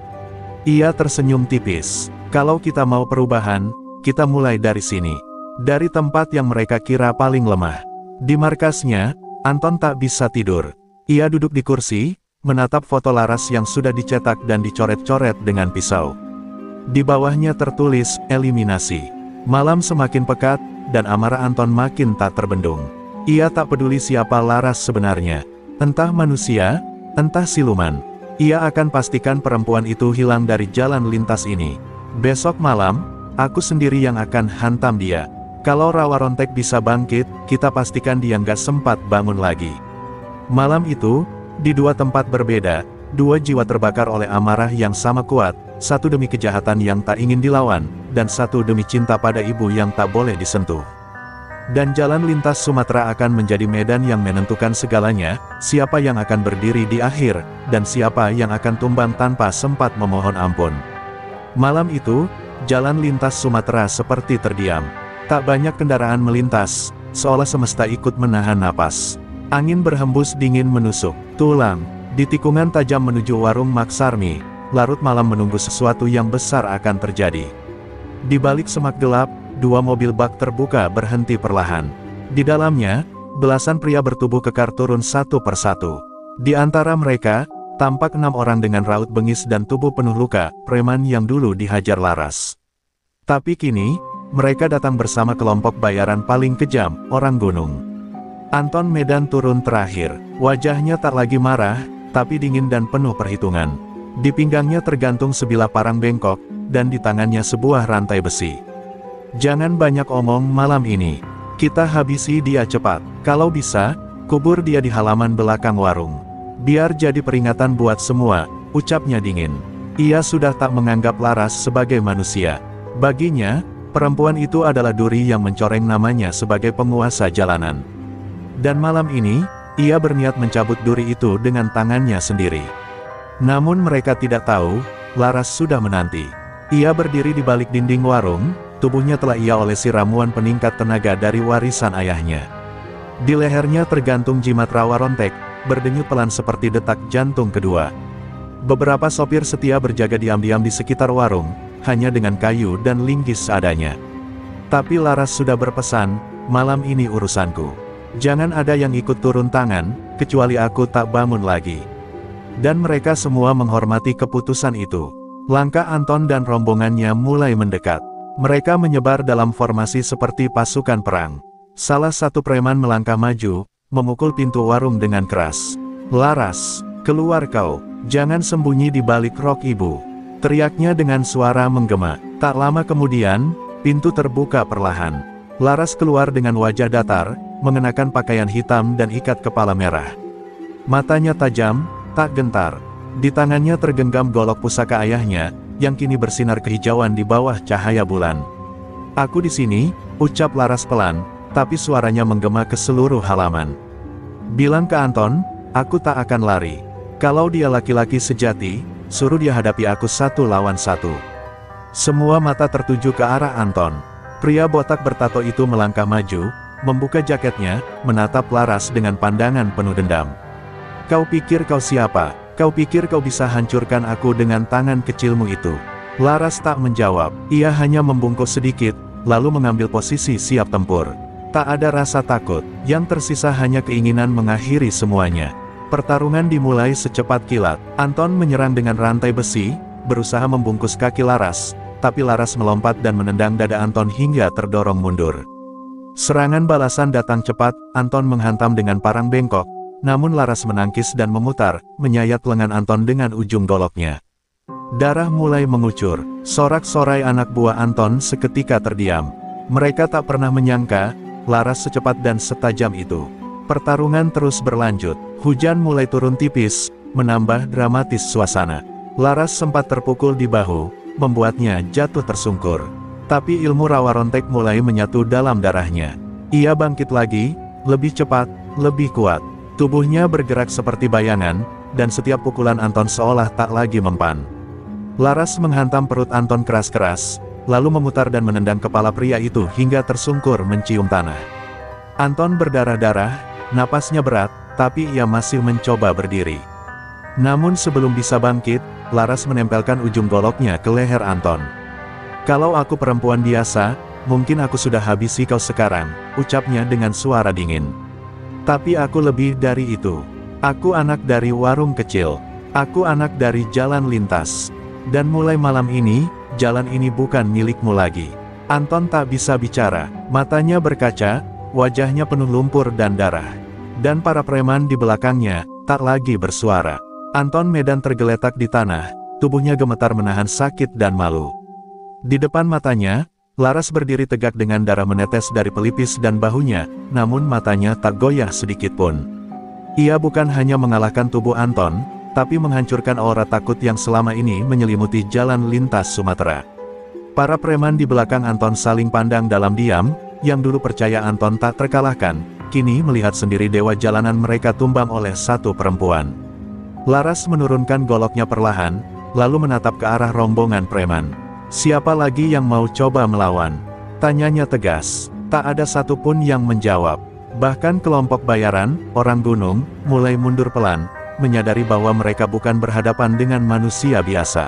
Ia tersenyum tipis. "Kalau kita mau perubahan, kita mulai dari sini. Dari tempat yang mereka kira paling lemah." Di markasnya, Anton tak bisa tidur. Ia duduk di kursi, menatap foto Laras yang sudah dicetak dan dicoret-coret dengan pisau. Di bawahnya tertulis, "Eliminasi." Malam semakin pekat, dan amarah Anton makin tak terbendung. Ia tak peduli siapa Laras sebenarnya. Entah manusia, entah siluman. Ia akan pastikan perempuan itu hilang dari jalan lintas ini. Besok malam, aku sendiri yang akan hantam dia. Kalau Rawa Rontek bisa bangkit, kita pastikan dia nggak sempat bangun lagi. Malam itu, di dua tempat berbeda, dua jiwa terbakar oleh amarah yang sama kuat, satu demi kejahatan yang tak ingin dilawan, dan satu demi cinta pada ibu yang tak boleh disentuh. Dan jalan lintas Sumatera akan menjadi medan yang menentukan segalanya, siapa yang akan berdiri di akhir, dan siapa yang akan tumbang tanpa sempat memohon ampun. Malam itu, jalan lintas Sumatera seperti terdiam. Tak banyak kendaraan melintas, seolah semesta ikut menahan napas. Angin berhembus dingin menusuk tulang. Di tikungan tajam menuju warung Maksarmi, larut malam menunggu sesuatu yang besar akan terjadi. Di balik semak gelap, dua mobil bak terbuka berhenti perlahan. Di dalamnya, belasan pria bertubuh kekar turun satu persatu. Di antara mereka, tampak 6 orang dengan raut bengis dan tubuh penuh luka, preman yang dulu dihajar Laras. Tapi kini, mereka datang bersama kelompok bayaran paling kejam, orang gunung. Anton Medan turun terakhir. Wajahnya tak lagi marah, tapi dingin dan penuh perhitungan. Di pinggangnya tergantung sebilah parang bengkok, dan di tangannya sebuah rantai besi. "Jangan banyak omong malam ini. Kita habisi dia cepat. Kalau bisa, kubur dia di halaman belakang warung. Biar jadi peringatan buat semua," ucapnya dingin. Ia sudah tak menganggap Laras sebagai manusia. Baginya, perempuan itu adalah duri yang mencoreng namanya sebagai penguasa jalanan. Dan malam ini, ia berniat mencabut duri itu dengan tangannya sendiri. Namun mereka tidak tahu, Laras sudah menanti. Ia berdiri di balik dinding warung, tubuhnya telah ia olesi ramuan peningkat tenaga dari warisan ayahnya. Di lehernya tergantung jimat Rawa Rontek, berdenyut pelan seperti detak jantung kedua. Beberapa sopir setia berjaga diam-diam di sekitar warung, hanya dengan kayu dan linggis seadanya. Tapi Laras sudah berpesan, "Malam ini urusanku. Jangan ada yang ikut turun tangan, kecuali aku tak bangun lagi." Dan mereka semua menghormati keputusan itu. Langkah Anton dan rombongannya mulai mendekat. Mereka menyebar dalam formasi seperti pasukan perang. Salah satu preman melangkah maju, memukul pintu warung dengan keras. "Laras, keluar kau, jangan sembunyi di balik rok ibu," teriaknya dengan suara menggema. Tak lama kemudian, pintu terbuka perlahan. Laras keluar dengan wajah datar, mengenakan pakaian hitam dan ikat kepala merah. Matanya tajam, tak gentar. Di tangannya tergenggam golok pusaka ayahnya, yang kini bersinar kehijauan di bawah cahaya bulan. "Aku di sini," ucap Laras pelan, tapi suaranya menggema ke seluruh halaman. "Bilang ke Anton, aku tak akan lari. Kalau dia laki-laki sejati, suruh dia hadapi aku 1 lawan 1. Semua mata tertuju ke arah Anton. Pria botak bertato itu melangkah maju, membuka jaketnya, menatap Laras dengan pandangan penuh dendam. "Kau pikir kau siapa? Kau pikir kau bisa hancurkan aku dengan tangan kecilmu itu?" Laras tak menjawab, ia hanya membungkuk sedikit, lalu mengambil posisi siap tempur. Tak ada rasa takut, yang tersisa hanya keinginan mengakhiri semuanya. Pertarungan dimulai secepat kilat. Anton menyerang dengan rantai besi, berusaha membungkus kaki Laras, tapi Laras melompat dan menendang dada Anton hingga terdorong mundur. Serangan balasan datang cepat, Anton menghantam dengan parang bengkok, namun Laras menangkis dan memutar, menyayat lengan Anton dengan ujung goloknya. Darah mulai mengucur, sorak-sorai anak buah Anton seketika terdiam. Mereka tak pernah menyangka, Laras secepat dan setajam itu. Pertarungan terus berlanjut, hujan mulai turun tipis, menambah dramatis suasana. Laras sempat terpukul di bahu, membuatnya jatuh tersungkur. Tapi ilmu rawa rontek mulai menyatu dalam darahnya. Ia bangkit lagi, lebih cepat, lebih kuat. Tubuhnya bergerak seperti bayangan, dan setiap pukulan Anton seolah tak lagi mempan. Laras menghantam perut Anton keras-keras, lalu memutar dan menendang kepala pria itu hingga tersungkur mencium tanah. Anton berdarah-darah, napasnya berat, tapi ia masih mencoba berdiri. Namun sebelum bisa bangkit, Laras menempelkan ujung goloknya ke leher Anton. "Kalau aku perempuan biasa, mungkin aku sudah habisi kau sekarang," ucapnya dengan suara dingin. "Tapi aku lebih dari itu. Aku anak dari warung kecil. Aku anak dari jalan lintas. Dan mulai malam ini, jalan ini bukan milikmu lagi." Anton tak bisa bicara, matanya berkaca, wajahnya penuh lumpur dan darah. Dan para preman di belakangnya, tak lagi bersuara. Anton Medan tergeletak di tanah, tubuhnya gemetar menahan sakit dan malu. Di depan matanya, Laras berdiri tegak dengan darah menetes dari pelipis dan bahunya, namun matanya tak goyah sedikit pun. Ia bukan hanya mengalahkan tubuh Anton, tapi menghancurkan aura takut yang selama ini menyelimuti jalan lintas Sumatera. Para preman di belakang Anton saling pandang dalam diam, yang dulu percaya Anton tak terkalahkan, kini melihat sendiri dewa jalanan mereka tumbang oleh satu perempuan. Laras menurunkan goloknya perlahan, lalu menatap ke arah rombongan preman. "Siapa lagi yang mau coba melawan?" tanyanya tegas. Tak ada satupun yang menjawab. Bahkan kelompok bayaran, orang gunung, mulai mundur pelan, menyadari bahwa mereka bukan berhadapan dengan manusia biasa.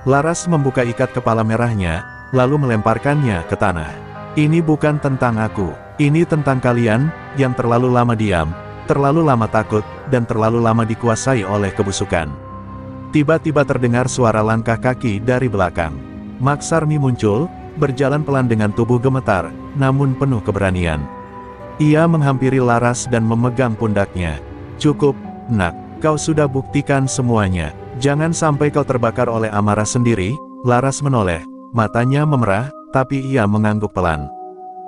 Laras membuka ikat kepala merahnya, lalu melemparkannya ke tanah. "Ini bukan tentang aku, ini tentang kalian, yang terlalu lama diam, terlalu lama takut, dan terlalu lama dikuasai oleh kebusukan." Tiba-tiba terdengar suara langkah kaki dari belakang. Maksarmi muncul, berjalan pelan dengan tubuh gemetar, namun penuh keberanian. Ia menghampiri Laras dan memegang pundaknya. "Cukup, nak. Kau sudah buktikan semuanya. Jangan sampai kau terbakar oleh amarah sendiri." Laras menoleh, matanya memerah, tapi ia mengangguk pelan.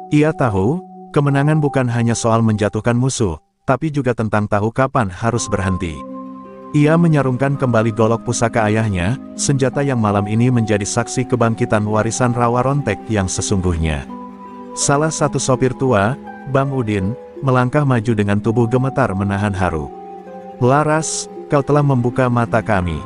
Ia tahu, kemenangan bukan hanya soal menjatuhkan musuh, tapi juga tentang tahu kapan harus berhenti. Ia menyarungkan kembali golok pusaka ayahnya, senjata yang malam ini menjadi saksi kebangkitan warisan rawa rontek yang sesungguhnya. Salah satu sopir tua, Bang Udin, melangkah maju dengan tubuh gemetar menahan haru. "Laras, kau telah membuka mata kami.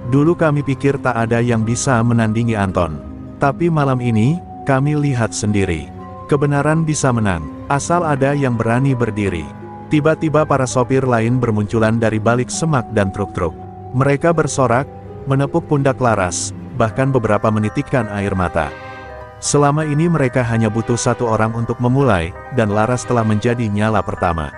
Dulu kami pikir tak ada yang bisa menandingi Anton. Tapi malam ini, kami lihat sendiri. Kebenaran bisa menang, asal ada yang berani berdiri." Tiba-tiba para sopir lain bermunculan dari balik semak dan truk-truk. Mereka bersorak, menepuk pundak Laras, bahkan beberapa menitikkan air mata. Selama ini mereka hanya butuh satu orang untuk memulai, dan Laras telah menjadi nyala pertama.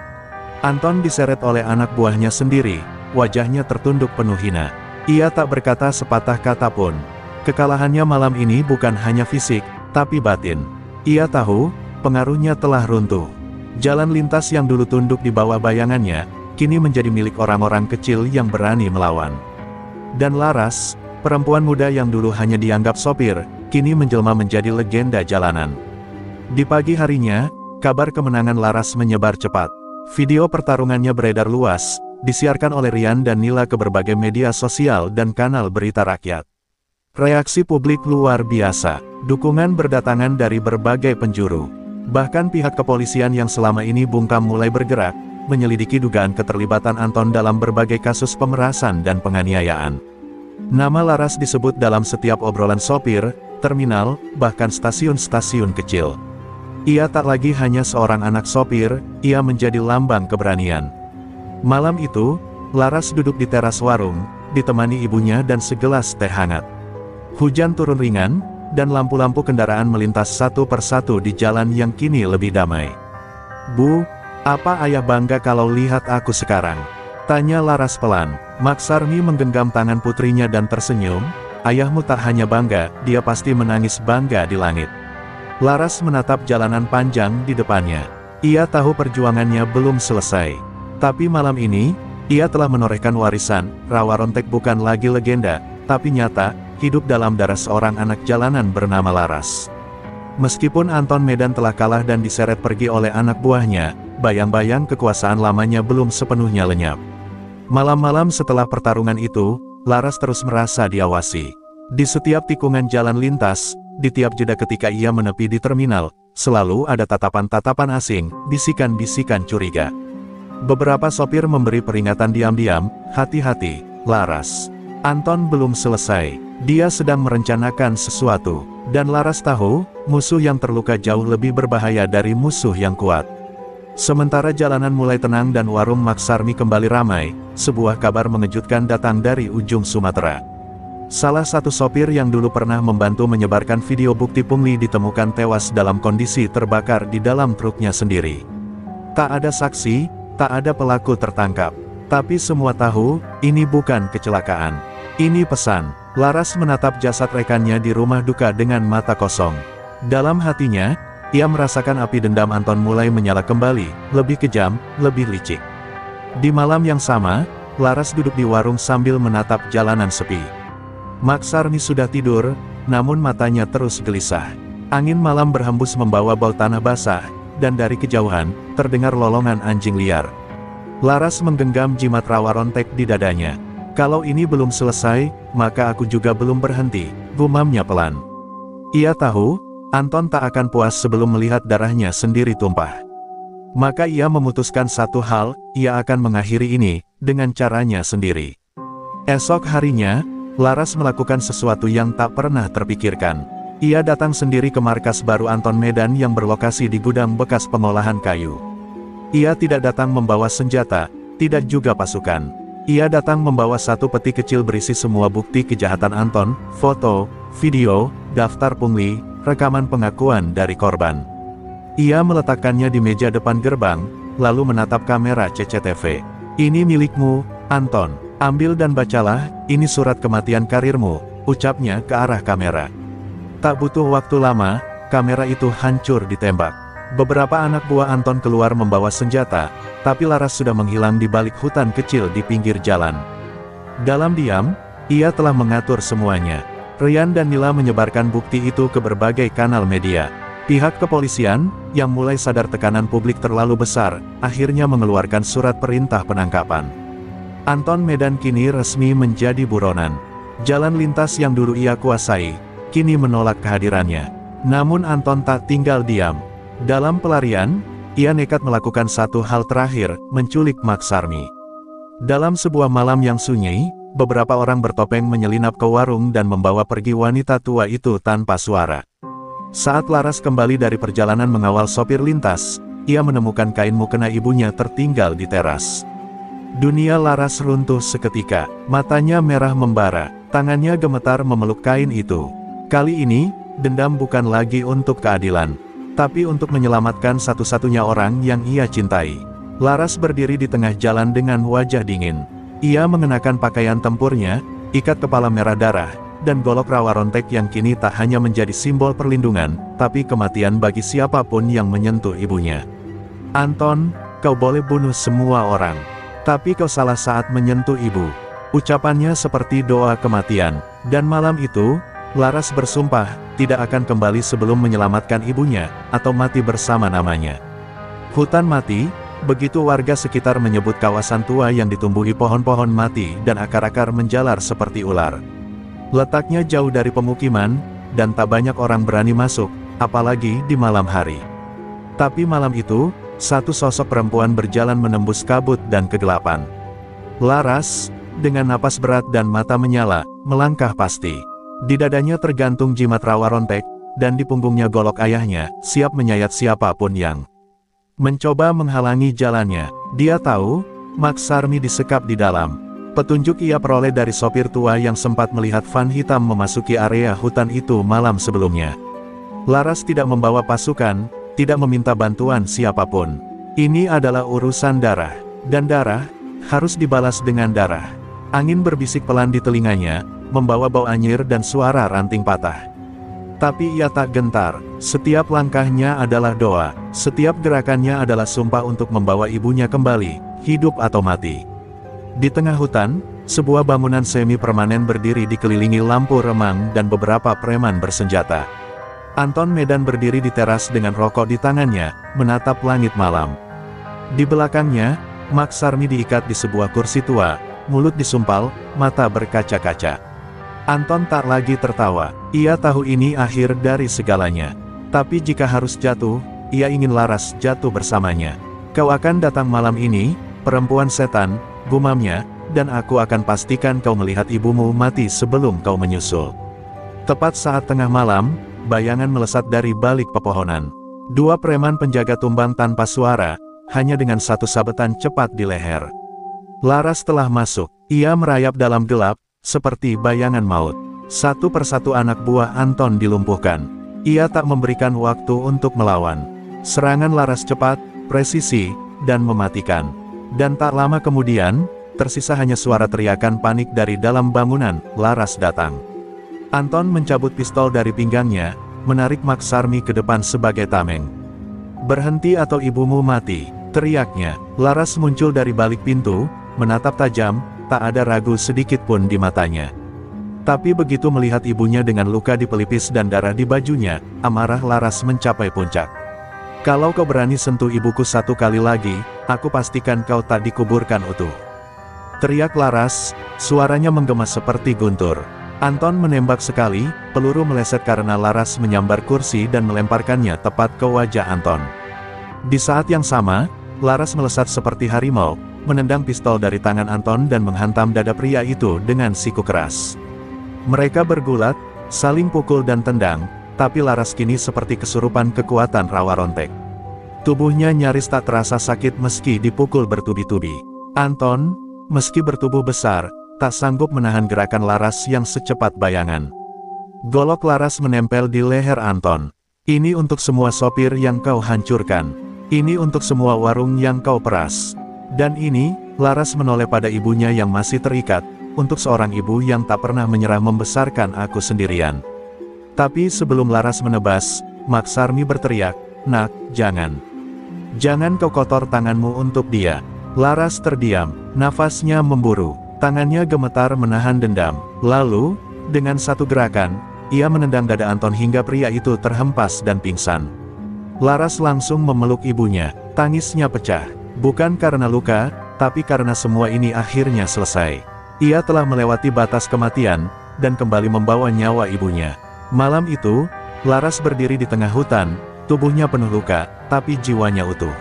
Anton diseret oleh anak buahnya sendiri, wajahnya tertunduk penuh hina. Ia tak berkata sepatah kata pun. Kekalahannya malam ini bukan hanya fisik, tapi batin. Ia tahu, pengaruhnya telah runtuh. Jalan lintas yang dulu tunduk di bawah bayangannya, kini menjadi milik orang-orang kecil yang berani melawan. Dan Laras, perempuan muda yang dulu hanya dianggap sopir, kini menjelma menjadi legenda jalanan. Di pagi harinya, kabar kemenangan Laras menyebar cepat. Video pertarungannya beredar luas, disiarkan oleh Rian dan Nila ke berbagai media sosial dan kanal berita rakyat. Reaksi publik luar biasa, dukungan berdatangan dari berbagai penjuru. Bahkan pihak kepolisian yang selama ini bungkam mulai bergerak, menyelidiki dugaan keterlibatan Anton dalam berbagai kasus pemerasan dan penganiayaan. Nama Laras disebut dalam setiap obrolan sopir, terminal, bahkan stasiun-stasiun kecil. Ia tak lagi hanya seorang anak sopir, ia menjadi lambang keberanian. Malam itu, Laras duduk di teras warung, ditemani ibunya dan segelas teh hangat. Hujan turun ringan, dan lampu-lampu kendaraan melintas satu persatu di jalan yang kini lebih damai. "Bu, apa ayah bangga kalau lihat aku sekarang?" tanya Laras pelan. Maksarmi menggenggam tangan putrinya dan tersenyum. "Ayahmu tak hanya bangga, dia pasti menangis bangga di langit." Laras menatap jalanan panjang di depannya. Ia tahu perjuangannya belum selesai. Tapi malam ini, ia telah menorehkan warisan. Rawa Rontek bukan lagi legenda, tapi nyata, hidup dalam darah seorang anak jalanan bernama Laras. Meskipun Anton Medan telah kalah dan diseret pergi oleh anak buahnya, bayang-bayang kekuasaan lamanya belum sepenuhnya lenyap. Malam-malam setelah pertarungan itu, Laras terus merasa diawasi. Di setiap tikungan jalan lintas, di tiap jeda ketika ia menepi di terminal, selalu ada tatapan-tatapan asing, bisikan-bisikan curiga. Beberapa sopir memberi peringatan diam-diam, "Hati-hati, Laras. Anton belum selesai. Dia sedang merencanakan sesuatu." Dan Laras tahu, musuh yang terluka jauh lebih berbahaya dari musuh yang kuat. Sementara jalanan mulai tenang dan warung Maksarmi kembali ramai, sebuah kabar mengejutkan datang dari ujung Sumatera. Salah satu sopir yang dulu pernah membantu menyebarkan video bukti pungli ditemukan tewas dalam kondisi terbakar di dalam truknya sendiri. Tak ada saksi, tak ada pelaku tertangkap. Tapi semua tahu, ini bukan kecelakaan. Ini pesan. Laras menatap jasad rekannya di rumah duka dengan mata kosong. Dalam hatinya, ia merasakan api dendam Anton mulai menyala kembali, lebih kejam, lebih licik. Di malam yang sama, Laras duduk di warung sambil menatap jalanan sepi. Maksarmi sudah tidur, namun matanya terus gelisah. Angin malam berhembus membawa bau tanah basah, dan dari kejauhan, terdengar lolongan anjing liar. Laras menggenggam jimat Rawa Rontek di dadanya. "Kalau ini belum selesai, maka aku juga belum berhenti," gumamnya pelan. Ia tahu, Anton tak akan puas sebelum melihat darahnya sendiri tumpah. Maka ia memutuskan satu hal, ia akan mengakhiri ini, dengan caranya sendiri. Esok harinya, Laras melakukan sesuatu yang tak pernah terpikirkan. Ia datang sendiri ke markas baru Anton Medan yang berlokasi di gudang bekas pengolahan kayu. Ia tidak datang membawa senjata, tidak juga pasukan. Ia datang membawa satu peti kecil berisi semua bukti kejahatan Anton, foto, video, daftar pungli, rekaman pengakuan dari korban. Ia meletakkannya di meja depan gerbang, lalu menatap kamera CCTV. "Ini milikmu, Anton. Ambil dan bacalah, ini surat kematian karirmu," ucapnya ke arah kamera. Tak butuh waktu lama, kamera itu hancur ditembak. Beberapa anak buah Anton keluar membawa senjata, tapi Laras sudah menghilang di balik hutan kecil di pinggir jalan. Dalam diam, ia telah mengatur semuanya. Rian dan Nila menyebarkan bukti itu ke berbagai kanal media. Pihak kepolisian, yang mulai sadar tekanan publik terlalu besar, akhirnya mengeluarkan surat perintah penangkapan. Anton Medan kini resmi menjadi buronan. Jalan lintas yang dulu ia kuasai, kini menolak kehadirannya. Namun Anton tak tinggal diam. Dalam pelarian, ia nekat melakukan satu hal terakhir, menculik Maksarmi. Dalam sebuah malam yang sunyi, beberapa orang bertopeng menyelinap ke warung dan membawa pergi wanita tua itu tanpa suara. Saat Laras kembali dari perjalanan mengawal sopir lintas, ia menemukan kain mukena ibunya tertinggal di teras. Dunia Laras runtuh seketika, matanya merah membara, tangannya gemetar memeluk kain itu. Kali ini, dendam bukan lagi untuk keadilan, tapi untuk menyelamatkan satu-satunya orang yang ia cintai. Laras berdiri di tengah jalan dengan wajah dingin. Ia mengenakan pakaian tempurnya, ikat kepala merah darah, dan golok Rawa Rontek yang kini tak hanya menjadi simbol perlindungan, tapi kematian bagi siapapun yang menyentuh ibunya. "Anton, kau boleh bunuh semua orang. Tapi kau salah saat menyentuh ibu. Ucapannya seperti doa kematian. Dan malam itu, Laras bersumpah, tidak akan kembali sebelum menyelamatkan ibunya, atau mati bersama namanya. Hutan mati, begitu warga sekitar menyebut kawasan tua yang ditumbuhi pohon-pohon mati dan akar-akar menjalar seperti ular. Letaknya jauh dari pemukiman, dan tak banyak orang berani masuk, apalagi di malam hari. Tapi malam itu, satu sosok perempuan berjalan menembus kabut dan kegelapan. Laras, dengan napas berat dan mata menyala, melangkah pasti. Di dadanya tergantung jimat rawa rontek, dan di punggungnya golok ayahnya, siap menyayat siapapun yang mencoba menghalangi jalannya. Dia tahu, Maksarmi disekap di dalam. Petunjuk ia peroleh dari sopir tua yang sempat melihat van hitam memasuki area hutan itu malam sebelumnya. Laras tidak membawa pasukan, tidak meminta bantuan siapapun. Ini adalah urusan darah, dan darah harus dibalas dengan darah. Angin berbisik pelan di telinganya, membawa bau anyir dan suara ranting patah. Tapi ia tak gentar, setiap langkahnya adalah doa, setiap gerakannya adalah sumpah untuk membawa ibunya kembali, hidup atau mati. Di tengah hutan, sebuah bangunan semi-permanen berdiri dikelilingi lampu remang dan beberapa preman bersenjata. Anton Medan berdiri di teras dengan rokok di tangannya, menatap langit malam. Di belakangnya, Maksarmi diikat di sebuah kursi tua, mulut disumpal, mata berkaca-kaca. Anton tak lagi tertawa, ia tahu ini akhir dari segalanya. Tapi jika harus jatuh, ia ingin Laras jatuh bersamanya. Kau akan datang malam ini, perempuan setan, gumamnya, dan aku akan pastikan kau melihat ibumu mati sebelum kau menyusul. Tepat saat tengah malam, bayangan melesat dari balik pepohonan. Dua preman penjaga tumbang tanpa suara, hanya dengan satu sabetan cepat di leher. Laras telah masuk, ia merayap dalam gelap, seperti bayangan maut. Satu persatu anak buah Anton dilumpuhkan. Ia tak memberikan waktu untuk melawan. Serangan Laras cepat, presisi, dan mematikan. Dan tak lama kemudian, tersisa hanya suara teriakan panik dari dalam bangunan. Laras datang. Anton mencabut pistol dari pinggangnya, menarik Maksarmi ke depan sebagai tameng. "Berhenti atau ibumu mati," teriaknya. Laras muncul dari balik pintu, menatap tajam, tak ada ragu sedikit pun di matanya. Tapi begitu melihat ibunya dengan luka di pelipis dan darah di bajunya, amarah Laras mencapai puncak. "Kalau kau berani sentuh ibuku satu kali lagi, aku pastikan kau tak dikuburkan utuh," teriak Laras, suaranya menggema seperti guntur. Anton menembak sekali, peluru meleset karena Laras menyambar kursi dan melemparkannya tepat ke wajah Anton. Di saat yang sama, Laras melesat seperti harimau, menendang pistol dari tangan Anton dan menghantam dada pria itu dengan siku keras. Mereka bergulat, saling pukul dan tendang, tapi Laras kini seperti kesurupan kekuatan rawa rontek. Tubuhnya nyaris tak terasa sakit meski dipukul bertubi-tubi. Anton, meski bertubuh besar, tak sanggup menahan gerakan Laras yang secepat bayangan. Golok Laras menempel di leher Anton. "Ini untuk semua sopir yang kau hancurkan. Ini untuk semua warung yang kau peras. Dan ini," Laras menoleh pada ibunya yang masih terikat, "untuk seorang ibu yang tak pernah menyerah membesarkan aku sendirian." Tapi sebelum Laras menebas, Maksarmi berteriak, "Nak, jangan. Jangan kau kotor tanganmu untuk dia." Laras terdiam, nafasnya memburu, tangannya gemetar menahan dendam. Lalu, dengan satu gerakan, ia menendang dada Anton hingga pria itu terhempas dan pingsan. Laras langsung memeluk ibunya, tangisnya pecah. Bukan karena luka, tapi karena semua ini akhirnya selesai. Ia telah melewati batas kematian, dan kembali membawa nyawa ibunya. Malam itu, Laras berdiri di tengah hutan, tubuhnya penuh luka, tapi jiwanya utuh.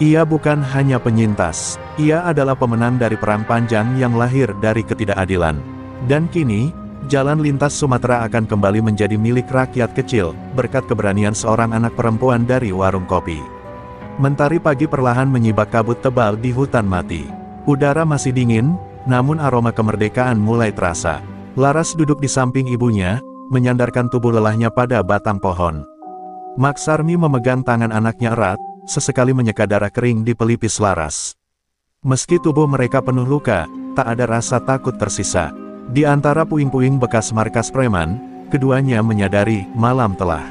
Ia bukan hanya penyintas, ia adalah pemenang dari perang panjang yang lahir dari ketidakadilan. Dan kini, jalan lintas Sumatera akan kembali menjadi milik rakyat kecil, berkat keberanian seorang anak perempuan dari warung kopi. Mentari pagi perlahan menyibak kabut tebal di hutan mati. Udara masih dingin, namun aroma kemerdekaan mulai terasa. Laras duduk di samping ibunya, menyandarkan tubuh lelahnya pada batang pohon. Maksarmi memegang tangan anaknya erat, sesekali menyeka darah kering di pelipis Laras. Meski tubuh mereka penuh luka, tak ada rasa takut tersisa. Di antara puing-puing bekas markas preman, keduanya menyadari malam telah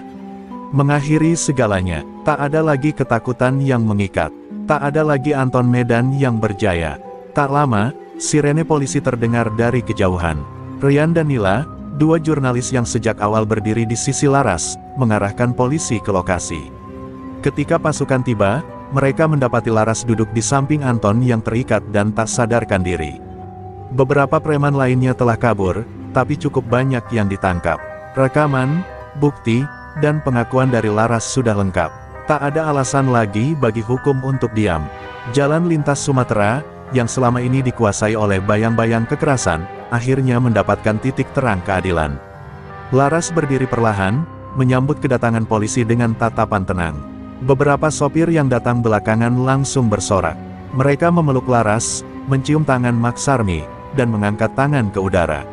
mengakhiri segalanya. Tak ada lagi ketakutan yang mengikat. Tak ada lagi Anton Medan yang berjaya. Tak lama, sirene polisi terdengar dari kejauhan. Ryan dan Nila, dua jurnalis yang sejak awal berdiri di sisi Laras, mengarahkan polisi ke lokasi. Ketika pasukan tiba, mereka mendapati Laras duduk di samping Anton yang terikat dan tak sadarkan diri. Beberapa preman lainnya telah kabur, tapi cukup banyak yang ditangkap. Rekaman, bukti, dan pengakuan dari Laras sudah lengkap. Tak ada alasan lagi bagi hukum untuk diam. Jalan lintas Sumatera, yang selama ini dikuasai oleh bayang-bayang kekerasan, akhirnya mendapatkan titik terang keadilan. Laras berdiri perlahan, menyambut kedatangan polisi dengan tatapan tenang. Beberapa sopir yang datang belakangan langsung bersorak. Mereka memeluk Laras, mencium tangan Maksarmi, dan mengangkat tangan ke udara.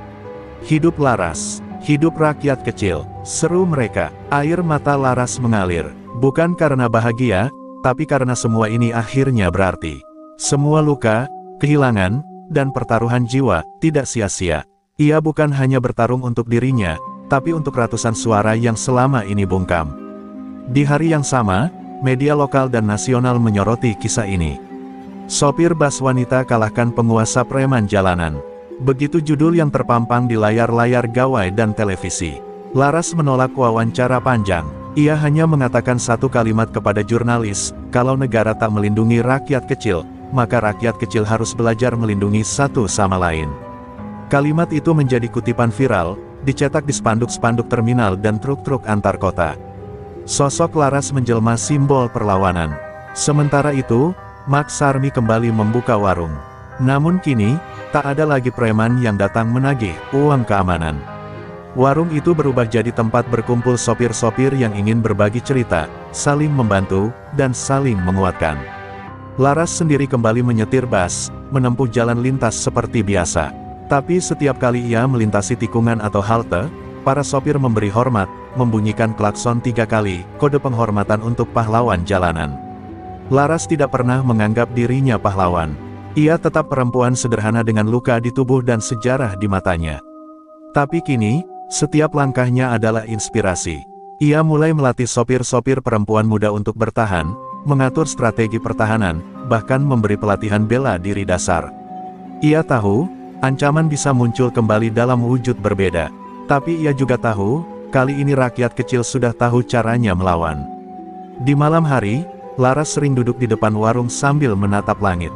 Hidup Laras, hidup rakyat kecil, seru mereka. Air mata Laras mengalir, bukan karena bahagia, tapi karena semua ini akhirnya berarti. Semua luka, kehilangan, dan pertaruhan jiwa, tidak sia-sia. Ia bukan hanya bertarung untuk dirinya, tapi untuk ratusan suara yang selama ini bungkam. Di hari yang sama, media lokal dan nasional menyoroti kisah ini. Sopir bas wanita kalahkan penguasa preman jalanan. Begitu judul yang terpampang di layar-layar gawai dan televisi. Laras menolak wawancara panjang. Ia hanya mengatakan satu kalimat kepada jurnalis, kalau negara tak melindungi rakyat kecil, maka rakyat kecil harus belajar melindungi satu sama lain. Kalimat itu menjadi kutipan viral, dicetak di spanduk-spanduk terminal dan truk-truk antar kota. Sosok Laras menjelma simbol perlawanan. Sementara itu, Maksarmi kembali membuka warung. Namun kini, tak ada lagi preman yang datang menagih uang keamanan. Warung itu berubah jadi tempat berkumpul sopir-sopir yang ingin berbagi cerita, saling membantu, dan saling menguatkan. Laras sendiri kembali menyetir bas, menempuh jalan lintas seperti biasa. Tapi setiap kali ia melintasi tikungan atau halte, para sopir memberi hormat, membunyikan klakson 3 kali, kode penghormatan untuk pahlawan jalanan. Laras tidak pernah menganggap dirinya pahlawan. Ia tetap perempuan sederhana dengan luka di tubuh dan sejarah di matanya. Tapi kini, setiap langkahnya adalah inspirasi. Ia mulai melatih sopir-sopir perempuan muda untuk bertahan, mengatur strategi pertahanan, bahkan memberi pelatihan bela diri dasar. Ia tahu, ancaman bisa muncul kembali dalam wujud berbeda. Tapi ia juga tahu, kali ini rakyat kecil sudah tahu caranya melawan. Di malam hari, Laras sering duduk di depan warung sambil menatap langit.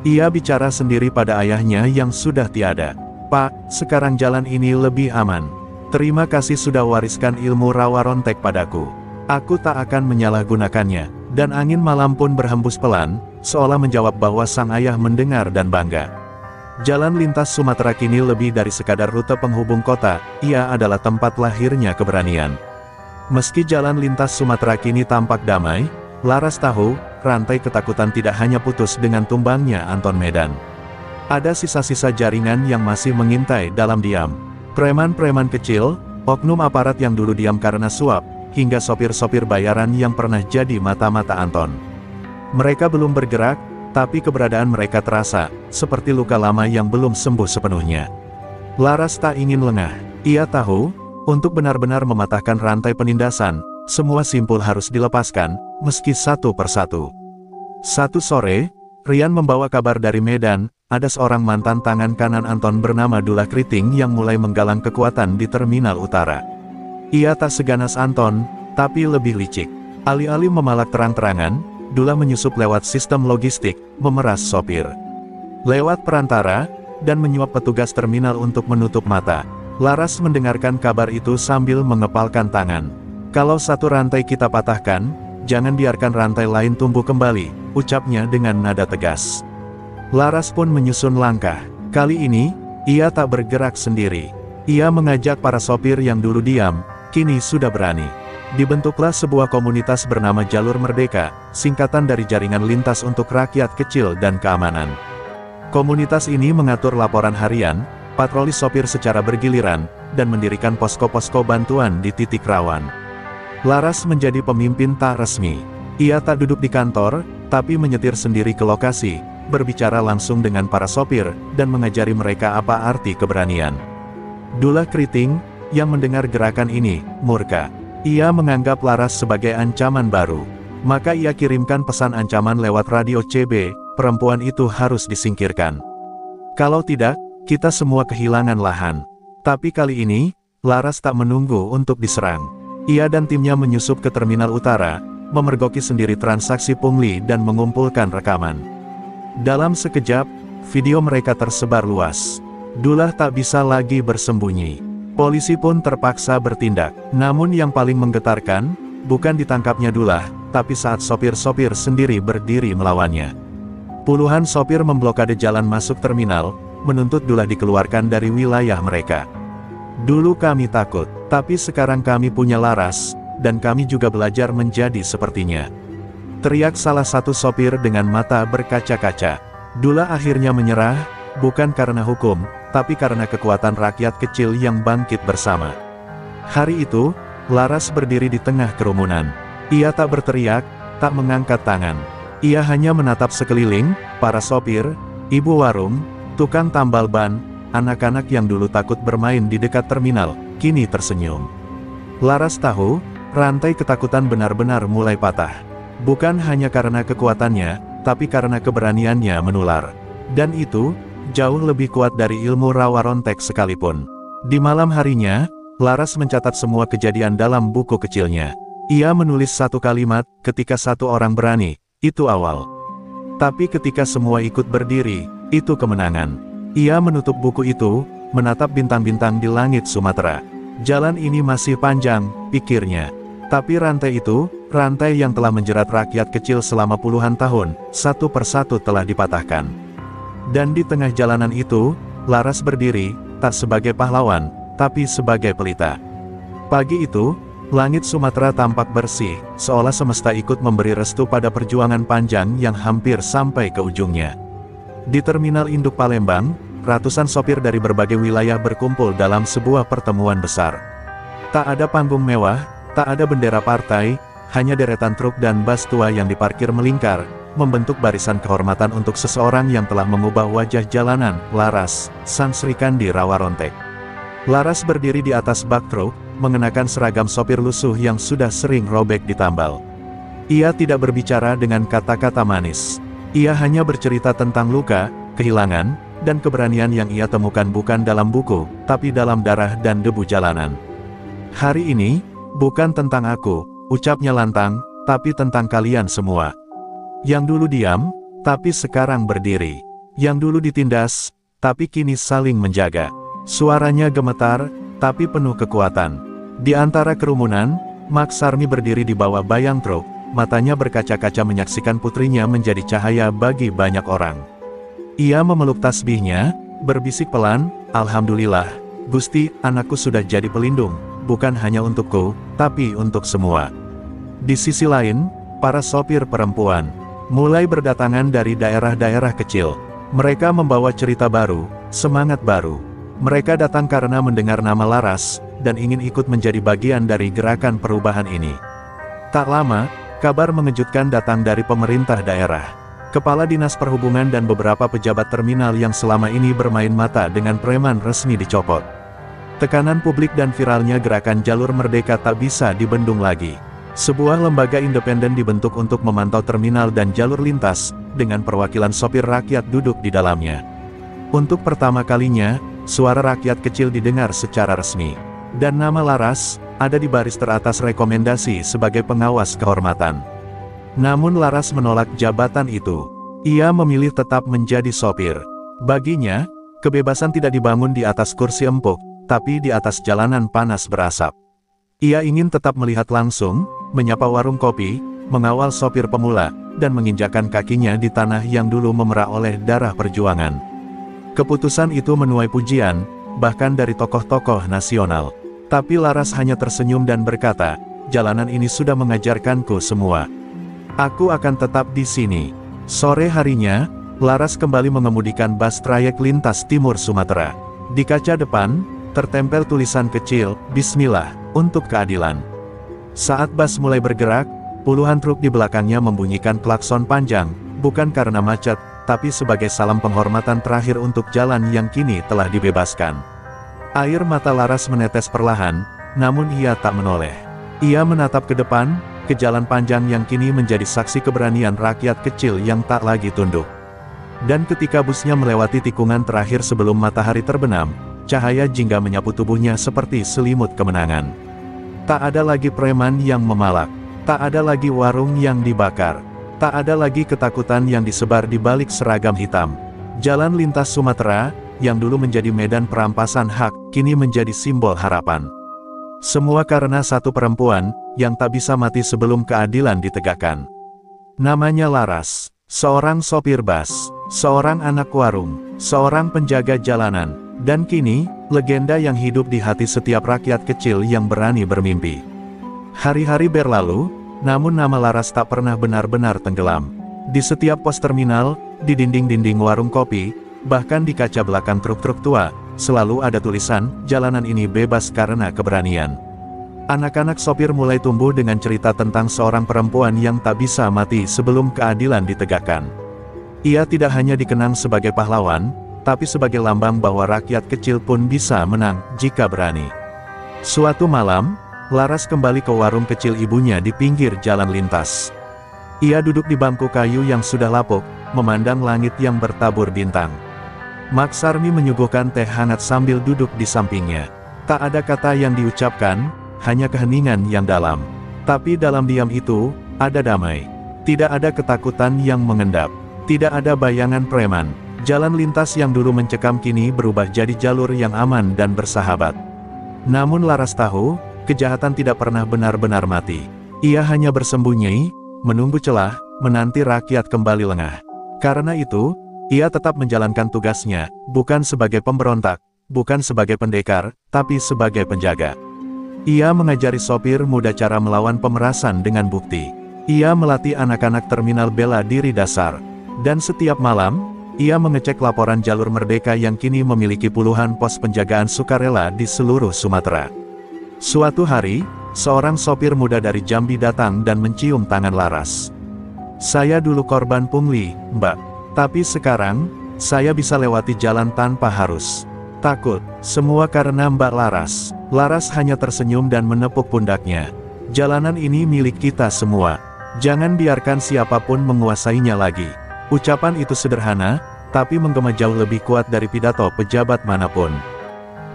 Ia bicara sendiri pada ayahnya yang sudah tiada. "Pak, sekarang jalan ini lebih aman. Terima kasih sudah wariskan ilmu rawa rontek padaku. Aku tak akan menyalahgunakannya." Dan angin malam pun berhembus pelan, seolah menjawab bahwa sang ayah mendengar dan bangga. Jalan lintas Sumatera kini lebih dari sekadar rute penghubung kota, ia adalah tempat lahirnya keberanian. Meski jalan lintas Sumatera kini tampak damai, Laras tahu, rantai ketakutan tidak hanya putus dengan tumbangnya Anton Medan. Ada sisa-sisa jaringan yang masih mengintai dalam diam. Preman-preman kecil, oknum aparat yang dulu diam karena suap, hingga sopir-sopir bayaran yang pernah jadi mata-mata Anton. Mereka belum bergerak, tapi keberadaan mereka terasa, seperti luka lama yang belum sembuh sepenuhnya. Laras tak ingin lengah. Ia tahu, untuk benar-benar mematahkan rantai penindasan, semua simpul harus dilepaskan, meski satu persatu. Satu sore, Ryan membawa kabar dari Medan, ada seorang mantan tangan kanan Anton bernama Dullah Kriting yang mulai menggalang kekuatan di Terminal Utara. Ia tak seganas Anton, tapi lebih licik. Alih-alih memalak terang-terangan, Dullah menyusup lewat sistem logistik, memeras sopir. Lewat perantara, dan menyuap petugas terminal untuk menutup mata. Laras mendengarkan kabar itu sambil mengepalkan tangan. "Kalau satu rantai kita patahkan, jangan biarkan rantai lain tumbuh kembali," ucapnya dengan nada tegas. Laras pun menyusun langkah. Kali ini, ia tak bergerak sendiri. Ia mengajak para sopir yang dulu diam, kini sudah berani. Dibentuklah sebuah komunitas bernama Jalur Merdeka, singkatan dari Jaringan Lintas untuk Rakyat Kecil dan Keamanan. Komunitas ini mengatur laporan harian, patroli sopir secara bergiliran, dan mendirikan posko-posko bantuan di titik rawan. Laras menjadi pemimpin tak resmi. Ia tak duduk di kantor, tapi menyetir sendiri ke lokasi, berbicara langsung dengan para sopir, dan mengajari mereka apa arti keberanian. Dullah Kriting, yang mendengar gerakan ini, murka. Ia menganggap Laras sebagai ancaman baru. Maka ia kirimkan pesan ancaman lewat radio CB, perempuan itu harus disingkirkan. Kalau tidak, kita semua kehilangan lahan. Tapi kali ini, Laras tak menunggu untuk diserang. Ia dan timnya menyusup ke terminal utara, memergoki sendiri transaksi pungli dan mengumpulkan rekaman. Dalam sekejap, video mereka tersebar luas. Dullah tak bisa lagi bersembunyi. Polisi pun terpaksa bertindak. Namun yang paling menggetarkan, bukan ditangkapnya Dullah, tapi saat sopir-sopir sendiri berdiri melawannya. Puluhan sopir memblokade jalan masuk terminal, menuntut Dullah dikeluarkan dari wilayah mereka. Dulu kami takut, tapi sekarang kami punya Laras, dan kami juga belajar menjadi sepertinya. Teriak salah satu sopir dengan mata berkaca-kaca. Dullah akhirnya menyerah, bukan karena hukum, tapi karena kekuatan rakyat kecil yang bangkit bersama. Hari itu, Laras berdiri di tengah kerumunan. Ia tak berteriak, tak mengangkat tangan. Ia hanya menatap sekeliling, para sopir, ibu warung, tukang tambal ban, anak-anak yang dulu takut bermain di dekat terminal, kini tersenyum. Laras tahu, rantai ketakutan benar-benar mulai patah. Bukan hanya karena kekuatannya, tapi karena keberaniannya menular. Dan itu, jauh lebih kuat dari ilmu rawa rontek sekalipun. Di malam harinya, Laras mencatat semua kejadian dalam buku kecilnya. Ia menulis satu kalimat, ketika satu orang berani, itu awal. Tapi ketika semua ikut berdiri, itu kemenangan. Ia menutup buku itu, menatap bintang-bintang di langit Sumatera. Jalan ini masih panjang, pikirnya. Tapi rantai itu, rantai yang telah menjerat rakyat kecil selama puluhan tahun, satu persatu telah dipatahkan. Dan di tengah jalanan itu, Laras berdiri, tak sebagai pahlawan, tapi sebagai pelita. Pagi itu, langit Sumatera tampak bersih, seolah semesta ikut memberi restu pada perjuangan panjang yang hampir sampai ke ujungnya. Di Terminal Induk Palembang, ratusan sopir dari berbagai wilayah berkumpul dalam sebuah pertemuan besar. Tak ada panggung mewah, tak ada bendera partai, hanya deretan truk dan bus tua yang diparkir melingkar, membentuk barisan kehormatan untuk seseorang yang telah mengubah wajah jalanan, Laras, sang Srikandi Rawa Rontek. Laras berdiri di atas bak truk, mengenakan seragam sopir lusuh yang sudah sering robek ditambal. Ia tidak berbicara dengan kata-kata manis. Ia hanya bercerita tentang luka, kehilangan, dan keberanian yang ia temukan bukan dalam buku, tapi dalam darah dan debu jalanan. Hari ini, bukan tentang aku, ucapnya lantang, tapi tentang kalian semua. Yang dulu diam, tapi sekarang berdiri. Yang dulu ditindas, tapi kini saling menjaga. Suaranya gemetar, tapi penuh kekuatan. Di antara kerumunan, Max Sarmi berdiri di bawah bayang truk, matanya berkaca-kaca menyaksikan putrinya menjadi cahaya bagi banyak orang. Ia memeluk tasbihnya, berbisik pelan, "Alhamdulillah, Gusti, anakku sudah jadi pelindung, bukan hanya untukku, tapi untuk semua." Di sisi lain, para sopir perempuan mulai berdatangan dari daerah-daerah kecil. Mereka membawa cerita baru, semangat baru. Mereka datang karena mendengar nama Laras, dan ingin ikut menjadi bagian dari gerakan perubahan ini. Tak lama, kabar mengejutkan datang dari pemerintah daerah. Kepala Dinas Perhubungan dan beberapa pejabat terminal yang selama ini bermain mata dengan preman resmi dicopot. Tekanan publik dan viralnya gerakan Jalur Merdeka tak bisa dibendung lagi. Sebuah lembaga independen dibentuk untuk memantau terminal dan jalur lintas, dengan perwakilan sopir rakyat duduk di dalamnya. Untuk pertama kalinya, suara rakyat kecil didengar secara resmi. Dan nama Laras, ada di baris teratas rekomendasi sebagai pengawas kehormatan. Namun Laras menolak jabatan itu. Ia memilih tetap menjadi sopir. Baginya, kebebasan tidak dibangun di atas kursi empuk, tapi di atas jalanan panas berasap. Ia ingin tetap melihat langsung, menyapa warung kopi, mengawal sopir pemula, dan menginjakkan kakinya di tanah yang dulu memerah oleh darah perjuangan. Keputusan itu menuai pujian, bahkan dari tokoh-tokoh nasional. Tapi Laras hanya tersenyum dan berkata, "Jalanan ini sudah mengajarkanku semua. Aku akan tetap di sini." Sore harinya, Laras kembali mengemudikan bus trayek lintas timur Sumatera. Di kaca depan, tertempel tulisan kecil, "Bismillah, untuk keadilan." Saat bus mulai bergerak, puluhan truk di belakangnya membunyikan klakson panjang, bukan karena macet, tapi sebagai salam penghormatan terakhir untuk jalan yang kini telah dibebaskan. Air mata Laras menetes perlahan, namun ia tak menoleh. Ia menatap ke depan, ke jalan panjang yang kini menjadi saksi keberanian rakyat kecil yang tak lagi tunduk. Dan ketika busnya melewati tikungan terakhir sebelum matahari terbenam, cahaya jingga menyapu tubuhnya seperti selimut kemenangan. Tak ada lagi preman yang memalak. Tak ada lagi warung yang dibakar. Tak ada lagi ketakutan yang disebar di balik seragam hitam. Jalan lintas Sumatera, yang dulu menjadi medan perampasan hak, kini menjadi simbol harapan. Semua karena satu perempuan, yang tak bisa mati sebelum keadilan ditegakkan. Namanya Laras, seorang sopir bus, seorang anak warung, seorang penjaga jalanan, dan kini, legenda yang hidup di hati setiap rakyat kecil yang berani bermimpi. Hari-hari berlalu, namun nama Laras tak pernah benar-benar tenggelam. Di setiap pos terminal, di dinding-dinding warung kopi, bahkan di kaca belakang truk-truk tua, selalu ada tulisan, jalanan ini bebas karena keberanian. Anak-anak sopir mulai tumbuh dengan cerita tentang seorang perempuan yang tak bisa mati sebelum keadilan ditegakkan. Ia tidak hanya dikenang sebagai pahlawan, tapi sebagai lambang bahwa rakyat kecil pun bisa menang, jika berani. Suatu malam, Laras kembali ke warung kecil ibunya di pinggir jalan lintas. Ia duduk di bangku kayu yang sudah lapuk, memandang langit yang bertabur bintang. Mak Sarmi menyuguhkan teh hangat sambil duduk di sampingnya. Tak ada kata yang diucapkan, hanya keheningan yang dalam. Tapi dalam diam itu, ada damai. Tidak ada ketakutan yang mengendap. Tidak ada bayangan preman. Jalan lintas yang dulu mencekam kini berubah jadi jalur yang aman dan bersahabat. Namun Laras tahu, kejahatan tidak pernah benar-benar mati. Ia hanya bersembunyi, menunggu celah, menanti rakyat kembali lengah. Karena itu, ia tetap menjalankan tugasnya, bukan sebagai pemberontak, bukan sebagai pendekar, tapi sebagai penjaga. Ia mengajari sopir muda cara melawan pemerasan dengan bukti. Ia melatih anak-anak terminal bela diri dasar. Dan setiap malam, ia mengecek laporan jalur merdeka yang kini memiliki puluhan pos penjagaan sukarela di seluruh Sumatera. Suatu hari, seorang sopir muda dari Jambi datang dan mencium tangan Laras. "Saya dulu korban pungli, Mbak. Tapi sekarang, saya bisa lewati jalan tanpa harus takut. Semua karena Mbak Laras." Laras hanya tersenyum dan menepuk pundaknya. "Jalanan ini milik kita semua. Jangan biarkan siapapun menguasainya lagi." Ucapan itu sederhana, tapi menggema jauh lebih kuat dari pidato pejabat manapun.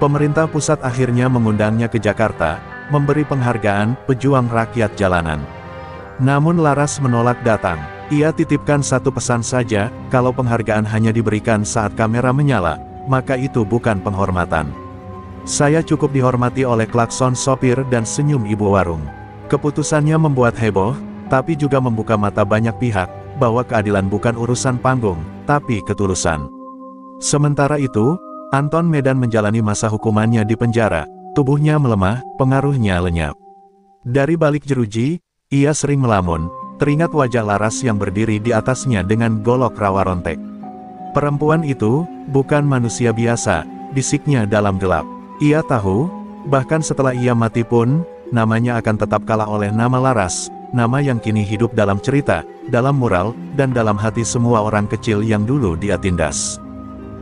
Pemerintah pusat akhirnya mengundangnya ke Jakarta, memberi penghargaan pejuang rakyat jalanan. Namun Laras menolak datang. Ia titipkan satu pesan saja, kalau penghargaan hanya diberikan saat kamera menyala, maka itu bukan penghormatan. "Saya cukup dihormati oleh klakson sopir dan senyum ibu warung." Keputusannya membuat heboh, tapi juga membuka mata banyak pihak, bahwa keadilan bukan urusan panggung, tapi ketulusan. Sementara itu, Anton Medan menjalani masa hukumannya di penjara, tubuhnya melemah, pengaruhnya lenyap. Dari balik jeruji, ia sering melamun, teringat wajah Laras yang berdiri di atasnya dengan golok rawa rontek. "Perempuan itu, bukan manusia biasa," bisiknya dalam gelap. Ia tahu, bahkan setelah ia mati pun, namanya akan tetap kalah oleh nama Laras, nama yang kini hidup dalam cerita, dalam mural, dan dalam hati semua orang kecil yang dulu dia tindas.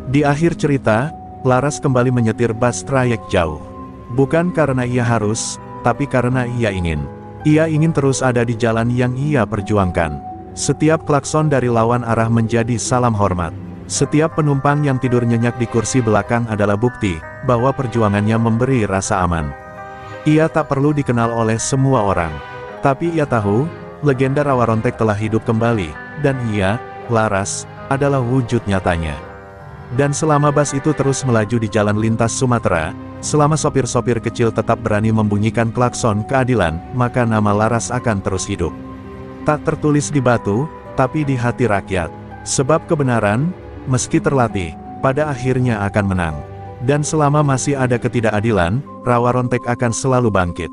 Di akhir cerita, Laras kembali menyetir bus trayek jauh. Bukan karena ia harus, tapi karena ia ingin. Ia ingin terus ada di jalan yang ia perjuangkan. Setiap klakson dari lawan arah menjadi salam hormat. Setiap penumpang yang tidur nyenyak di kursi belakang adalah bukti, bahwa perjuangannya memberi rasa aman. Ia tak perlu dikenal oleh semua orang. Tapi ia tahu, legenda rawa rontek telah hidup kembali, dan ia, Laras, adalah wujud nyatanya. Dan selama bus itu terus melaju di jalan lintas Sumatera, selama sopir-sopir kecil tetap berani membunyikan klakson keadilan, maka nama Laras akan terus hidup. Tak tertulis di batu, tapi di hati rakyat. Sebab kebenaran, meski terlatih, pada akhirnya akan menang. Dan selama masih ada ketidakadilan, rawa rontek akan selalu bangkit.